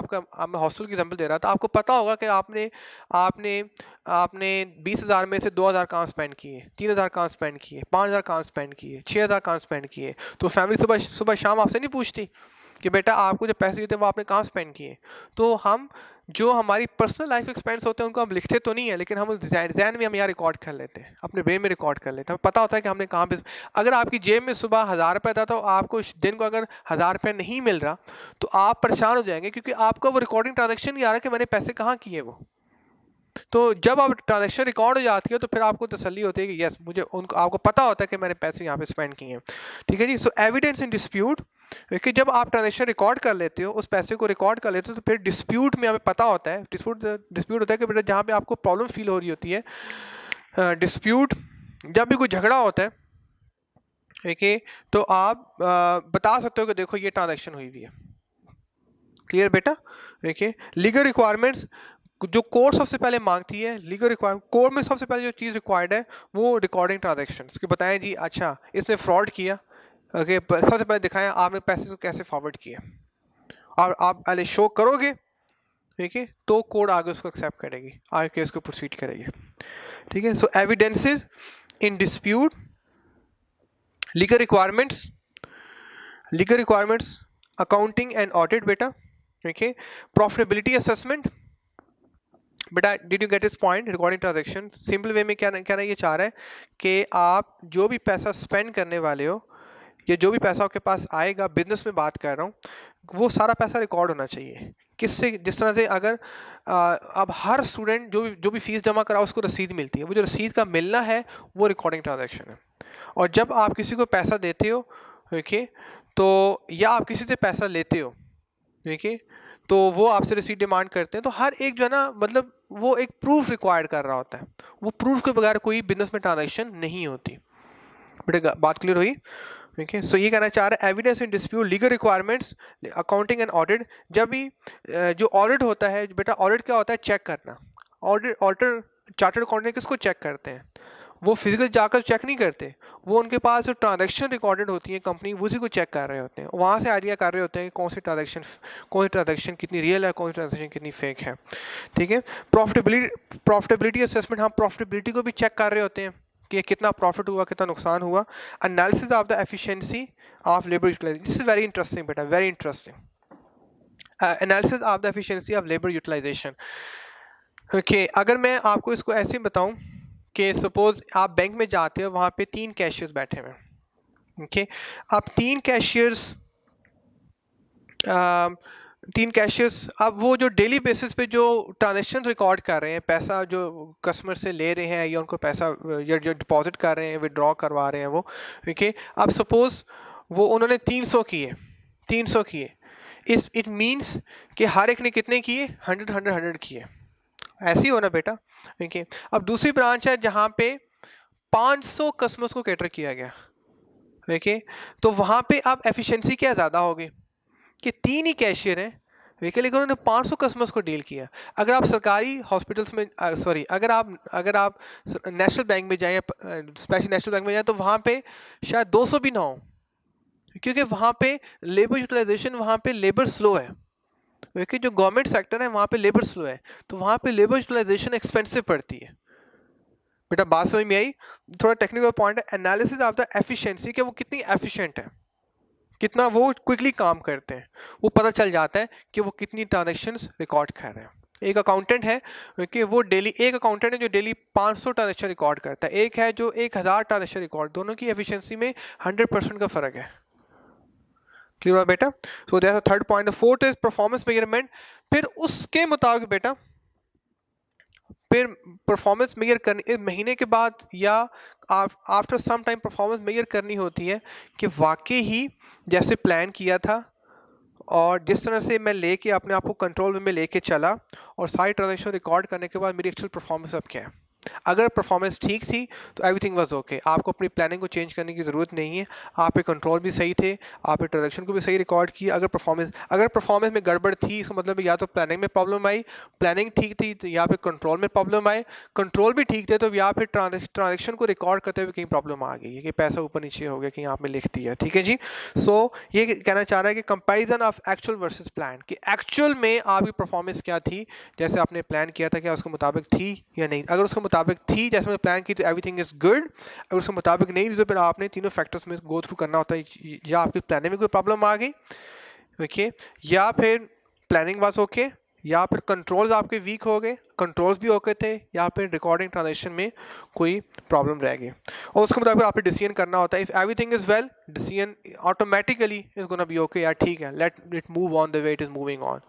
Speaker 1: मैं हॉस्टल की एग्जांपल दे रहा था, आपको पता होगा कि आपने आपने आपने 20,000 में से 2,000 कहाँ स्पेंड किए, 3,000 कहाँ स्पेंड किए, 5,000 कहाँ स्पेंड किए, 6,000 कहाँ स्पेंड किए। तो फैमिली सुबह सुबह शाम आपसे नहीं पूछती कि बेटा आपको जो पैसे दिए थे वो आपने कहाँ स्पेंड किए। तो हम जो हमारी पर्सनल लाइफ एक्सपेंस होते हैं उनको हम लिखते तो नहीं है, लेकिन हम जहन में हम यहाँ रिकॉर्ड कर लेते हैं, अपने ब्रेन में रिकॉर्ड कर लेते हैं। हमें पता होता है कि हमने कहाँ पे, अगर आपकी जेब में सुबह 1,000 रुपये था तो आपको दिन को अगर 1,000 रुपये नहीं मिल रहा तो आप परेशान हो जाएंगे, क्योंकि आपका वो रिकॉर्डिंग ट्रांजेक्शन नहीं आ रहा कि मैंने पैसे कहाँ किए वो। तो जब आप ट्रांजेक्शन रिकॉर्ड हो जाती है तो फिर आपको तसल्ली होती है कि यस मुझे उनको, आपको पता होता है कि मैंने पैसे यहाँ पे स्पेंड किए हैं। ठीक है जी। सो एविडेंस इन डिस्प्यूट, क्योंकि जब आप ट्रांजेक्शन रिकॉर्ड कर लेते हो, उस पैसे को रिकॉर्ड कर लेते हो, तो फिर डिस्प्यूट में हमें पता होता है, डिस्प्यूट होता है कि बेटा जहाँ पे आपको प्रॉब्लम फील हो रही होती है, डिस्प्यूट जब भी कोई झगड़ा होता है, ठीक है, तो आप बता सकते हो कि देखो ये ट्रांजेक्शन हुई हुई है। क्लियर बेटा। देखिए लीगल रिक्वायरमेंट्स जो कोर्ट सबसे पहले मांगती है, लीगल रिक्वायरमेंट, कोर्ट में सबसे पहले जो चीज़ रिक्वायर्ड है वो रिकॉर्डिंग ट्रांजैक्शंस, कि बताएं जी अच्छा इसने फ्रॉड किया, ओके, सबसे पहले दिखाएं आपने पैसे को कैसे फॉरवर्ड किया, और आप पहले शो करोगे, ठीक है, तो कोर्ट आगे उसको एक्सेप्ट करेगी, आगे केस को प्रोसीड करेगी। ठीक है। So evidences in dispute, legal requirements, accounting and audit बेटा। ठीक है। प्रॉफिटेबिलिटी असेसमेंट बेटा, डिड यू गेट इस point. Recording transaction simple way में क्या कहना ये चाह रहा है कि आप जो भी पैसा स्पेंड करने वाले हो, या जो भी पैसा आपके पास आएगा, बिजनेस में बात कर रहा हूँ, वो सारा पैसा रिकॉर्ड होना चाहिए। किससे? जिस तरह से अगर अब हर स्टूडेंट जो भी फीस जमा करा उसको रसीद मिलती है, वो जो रसीद का मिलना है वो रिकॉर्डिंग ट्रांजैक्शन है। और जब आप किसी को पैसा देते हो, ओके, तो या आप किसी से पैसा लेते हो, ओके, तो वो आपसे रिसीट डिमांड करते हैं, तो हर एक जो है ना, मतलब वो एक प्रूफ रिक्वायर्ड कर रहा होता है। वो प्रूफ के बगैर कोई बिजनेस में ट्रांजैक्शन नहीं होती। बेटा बात क्लियर हुई? ओके, सो ये कहना चाह रहा है evidence in dispute, legal requirements, accounting and audit. जब भी जो ऑडिट होता है बेटा, ऑडिट क्या होता है? चेक करना। ऑडिटर चार्टर्ड अकाउंटेंट किसको चेक करते हैं? वो फिजिकल जाकर चेक नहीं करते, वो उनके पास जो ट्रांजैक्शन रिकॉर्डेड होती है कंपनी, उसी को चेक कर रहे होते हैं। वहाँ से आइडिया कर रहे होते हैं कि कौन सी ट्रांजैक्शन कितनी रियल है, कौन सी ट्रांजैक्शन कितनी फेक है। ठीक है। प्रॉफिटेबिलिटी असेसमेंट, हम प्रॉफिटेबिलिटी को भी चेक कर रहे होते हैं कि कितना प्रॉफिट हुआ, कितना नुकसान हुआ। Analysis of the efficiency of labour utilisation, this is very interesting बेटा, very interesting. Analysis of the efficiency of labour utilisation. Okay, अगर मैं आपको इसको ऐसे ही बताऊं कि सपोज आप बैंक में जाते हो, वहाँ पे 3 कैशियर्स बैठे हुए हैं। ओके, अब 3 कैशियर्स अब वो जो डेली बेसिस पे जो ट्रांजेक्शन रिकॉर्ड कर रहे हैं, पैसा जो कस्टमर से ले रहे हैं या उनको पैसा या जो डिपॉजिट कर रहे हैं, विड्रॉ करवा रहे हैं वो, ओके, अब सपोज वो उन्होंने 300 किए, इट मीन्स कि हर एक ने कितने किए? 100 किए। ऐसे ही होना बेटा। ओके, अब दूसरी ब्रांच है जहां पे 500 कस्टमर्स को कैटर किया गया। ओके, तो वहां पे अब एफिशिएंसी क्या ज़्यादा होगी कि 3 ही कैशियर हैं, लेकिन उन्होंने 500 कस्टमर्स को डील किया। अगर आप सरकारी हॉस्पिटल्स में सॉरी अगर आप नेशनल बैंक में जाएं, स्पेशल नेशनल बैंक में जाएं, तो वहाँ पे शायद 200 भी ना हो, क्योंकि वहाँ पे लेबर यूटिलाइजेशन, वहाँ पे लेबर स्लो है। क्योंकि जो गवर्नमेंट सेक्टर है वहाँ पे लेबर स्लो है, तो वहाँ पे लेबर यूटिलाइजेशन एक्सपेंसिव पड़ती है। बेटा बात समझ में आई? थोड़ा टेक्निकल पॉइंट है, एनालिसिस ऑफ द एफिशिएंसी, कि वो कितनी एफिशिएंट है, कितना वो क्विकली काम करते हैं, वो पता चल जाता है कि वो कितनी ट्रांजैक्शंस रिकॉर्ड कर रहे हैं। एक अकाउंटेंट है कि वो डेली, एक अकाउंटेंट है जो डेली 500 ट्रांजैक्शन रिकॉर्ड करता है, एक है जो 1000 ट्रांजैक्शन रिकॉर्ड, दोनों की एफिशिएंसी में 100% का फर्क है। क्लियर हुआ बेटा? So that's the third point. The fourth is performance measurement. फिर उसके मुताबिक बेटा, फिर परफॉर्मेंस मेजर करने महीने के बाद या after some time performance measure करनी होती है कि वाकई ही जैसे प्लान किया था और जिस तरह से मैं लेके अपने आप को कंट्रोल में लेके चला और सारी ट्रांजेक्शन रिकॉर्ड करने के बाद मेरी एक्चुअल परफॉर्मेंस अब क्या है। अगर परफॉर्मेंस ठीक थी तो एवरीथिंग वाज ओके, आपको अपनी प्लानिंग को चेंज करने की ज़रूरत नहीं है, आप पे कंट्रोल भी सही थे, आप ट्रांजेक्शन को भी सही रिकॉर्ड किया। अगर परफॉर्मेंस में गड़बड़ थी, इसका मतलब या तो प्लानिंग में प्रॉब्लम आई, प्लानिंग ठीक थी तो या फिर कंट्रोल में प्रॉब्लम आए, कंट्रोल भी ठीक थे तो या फिर ट्रांजेक्शन को रिकॉर्ड करते हुए कहीं प्रॉब्लम आ गई है कि पैसा ऊपर नीचे हो गया, कहीं आपने लिख दिया। ठीक है जी। सो ये कहना चाह रहा है कि comparison of actual versus plan, कि एक्चुअल में आपकी परफॉर्मेंस क्या थी, जैसे आपने प्लान किया था, क्या उसके मुताबिक थी या नहीं। अगर उसके मुताबिक थी जैसे मैंने प्लान की तो एवरीथिंग इज गुड। अगर उसके मुताबिक नहीं थी तो फिर आपने तीनों फैक्टर्स में गो थ्रू करना होता है, या आपकी प्लानिंग में कोई प्रॉब्लम आ गई, ओके, या फिर प्लानिंग वाज ओके, या फिर कंट्रोल्स आपके वीक हो गए, कंट्रोल्स भी ओके थे, या फिर रिकॉर्डिंग ट्रांजेक्शन में कोई प्रॉब्लम रह गई। और उसके मुताबिक आपको डिसीजन करना होता है। If everything is well, decision automatically is gonna be okay, यार ठीक है, let it move on the way it is moving on.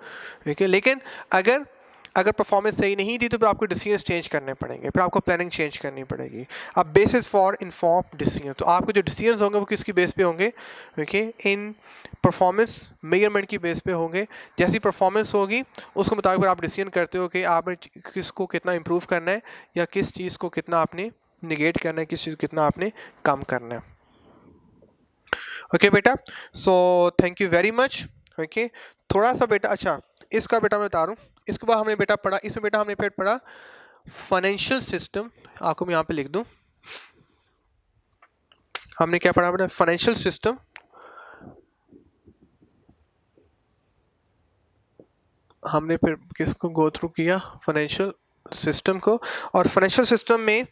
Speaker 1: Okay, लेकिन अगर परफॉर्मेंस सही नहीं थी तो फिर आपको डिसीजन चेंज करने पड़ेंगे, फिर आपको प्लानिंग चेंज करनी पड़ेगी। अब बेसिस फॉर इन्फॉर्म डिसीजन, तो आपके जो डिसीजन होंगे वो किसकी बेस पे होंगे? ओके, इन परफॉर्मेंस मेजरमेंट की बेस पे होंगे। जैसी परफॉर्मेंस होगी उसके मुताबिक आप डिसीजन करते हो कि आपने किसको कितना इम्प्रूव करना है, या किस चीज़ को कितना आपने निगेट करना है, किस चीज़ को कितना आपने कम करना है। ओके बेटा, so thank you very much. Okay, थोड़ा सा बेटा, अच्छा इसका बेटा मैं बता रहा हूँ, इसके बाद हमने बेटा पढ़ा, इसमें बेटा हमने फिर पढ़ा फाइनेंशियल सिस्टम। आपको मैं यहाँ पे लिख दूँ, हमने क्या पढ़ा बेटा? Financial system. हमने फिर किसको गो थ्रू किया? फाइनेंशियल सिस्टम को। और फाइनेंशियल सिस्टम में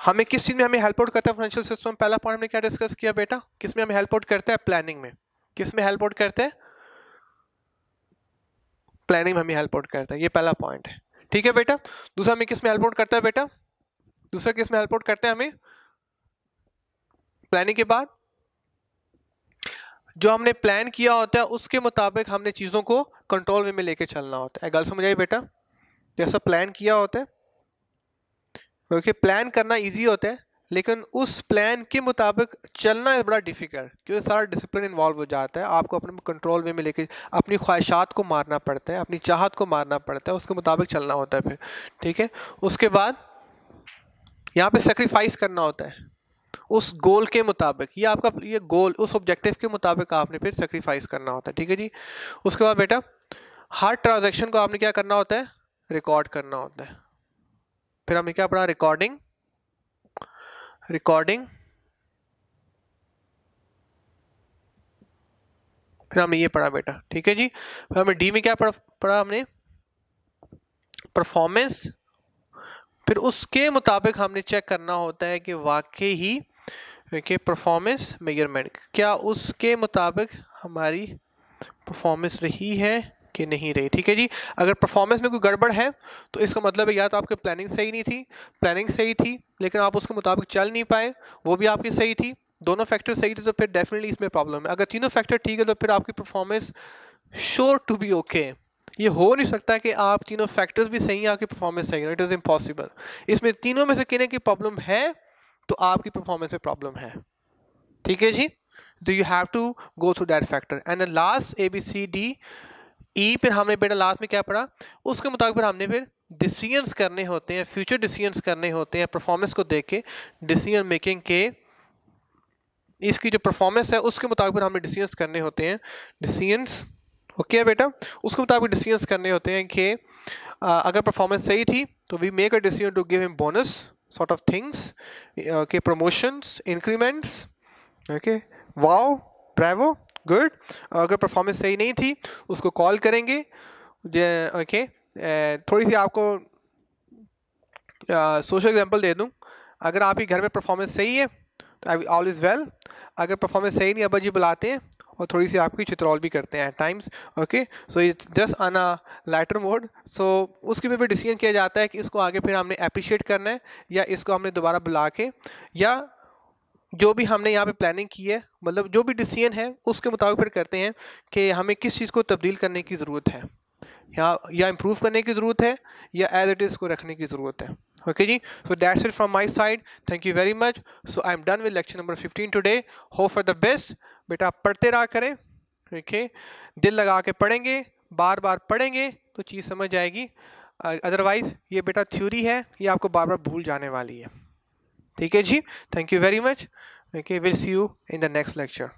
Speaker 1: हमें किस चीज़ में हमें हेल्प आउट करता है फाइनेंशियल सिस्टम? पहला पॉइंट हमने क्या डिस्कस किया बेटा? किस में हमें हेल्प आउट करता है? प्लानिंग में। किस में हेल्प आउट करता है? प्लानिंग में हमें हेल्प आउट करता है, ये पहला पॉइंट है। ठीक है बेटा। दूसरा हमें किस में हेल्प आउट करता है बेटा? दूसरा किस में हेल्प आउट करता है हमें प्लानिंग के बाद? जो हमने प्लान किया होता है उसके मुताबिक हमने चीज़ों को कंट्रोल वे में लेके चलना होता है। गल समझ आई बेटा? जैसा प्लान किया होता है, क्योंकि प्लान करना इजी होता है लेकिन उस प्लान के मुताबिक चलना बड़ा डिफिकल्ट, क्योंकि सारा डिसिप्लिन इन्वॉल्व हो जाता है। आपको अपने कंट्रोल वे में लेके अपनी ख्वाहिशात को मारना पड़ता है, अपनी चाहत को मारना पड़ता है, उसके मुताबिक चलना होता है फिर, ठीक है। उसके बाद यहाँ पे सेक्रीफाइस करना होता है उस गोल के मुताबिक, ये आपका ये गोल उस ऑब्जेक्टिव के मुताबिक आपने फिर सेक्रीफाइस करना होता है, ठीक है जी। उसके बाद बेटा हर ट्रांजैक्शन को आपने क्या करना होता है, रिकॉर्ड करना होता है। फिर हमने क्या पढ़ा, रिकॉर्डिंग, रिकॉर्डिंग, फिर हमने ये पढ़ा बेटा, ठीक है जी। फिर हमने डी में क्या पढ़ा हमने, परफॉर्मेंस। फिर उसके मुताबिक हमने चेक करना होता है कि वाकई ही कि परफॉर्मेंस मेजरमेंट, क्या उसके मुताबिक हमारी परफॉर्मेंस रही है कि नहीं रही, ठीक है जी। अगर परफॉर्मेंस में कोई गड़बड़ है तो इसका मतलब है या तो आपकी प्लानिंग सही नहीं थी, प्लानिंग सही थी लेकिन आप उसके मुताबिक चल नहीं पाए, वो भी आपकी सही थी, दोनों फैक्टर सही थे तो फिर डेफिनेटली इसमें प्रॉब्लम है। अगर तीनों फैक्टर ठीक है तो फिर आपकी performance sure to be okay. ये हो नहीं सकता कि आप तीनों फैक्टर्स भी सही हैं आपकी परफॉर्मेंस सही है, इट इज़ इम्पॉसिबल। इसमें तीनों में से किसी की प्रॉब्लम है तो आपकी परफॉर्मेंस में प्रॉब्लम है, ठीक है जी। तो you have to go through that factor and the last ABCD E। फिर हमने बेटा लास्ट में क्या पढ़ा, उसके मुताबिक फिर हमने फिर डिसीजंस करने होते हैं, फ्यूचर डिसीजंस करने होते हैं परफॉर्मेंस को देख के, डिसीजन मेकिंग के इसकी जो परफॉर्मेंस है उसके मुताबिक फिर हमें डिसीजंस करने होते हैं, डिसीजंस ओके है बेटा। उसके मुताबिक डिसीजंस करने होते हैं कि अगर परफॉर्मेंस सही थी तो we make a decision to give him bonus sort of things, के promotions, increments, okay, wow, bravo, good. अगर परफॉर्मेंस सही नहीं थी उसको कॉल करेंगे, ओके। थोड़ी सी आपको सोशल एग्जांपल दे दूं, अगर आपके घर में परफॉर्मेंस सही है तो ऑल इज़ वेल, अगर परफॉर्मेंस सही नहीं अब्बा जी बुलाते हैं और थोड़ी सी आपकी चित्रौल भी करते हैं at times, okay. So it's just on a lighter mode. So उसके पे भी डिसीजन किया जाता है कि इसको आगे फिर हमने अप्रिशिएट करना है या इसको हमने दोबारा बुला के, या जो भी हमने यहाँ पे प्लानिंग की है, मतलब जो भी डिसीजन है उसके मुताबिक फिर करते हैं कि हमें किस चीज़ को तब्दील करने की ज़रूरत है, या इम्प्रूव करने की ज़रूरत है, या एज इट इज़ को रखने की ज़रूरत है, ओके जी। So that's it from my side, thank you very much. So I am done with lecture number 15 today, hope for the best. बेटा आप पढ़ते रहा करें, ओके, दिल लगा के पढ़ेंगे, बार बार पढ़ेंगे तो चीज़ समझ आएगी, अदरवाइज ये बेटा थ्योरी है, ये आपको बार बार भूल जाने वाली है, ठीक है जी। Thank you very much, okay, will see you in the next lecture.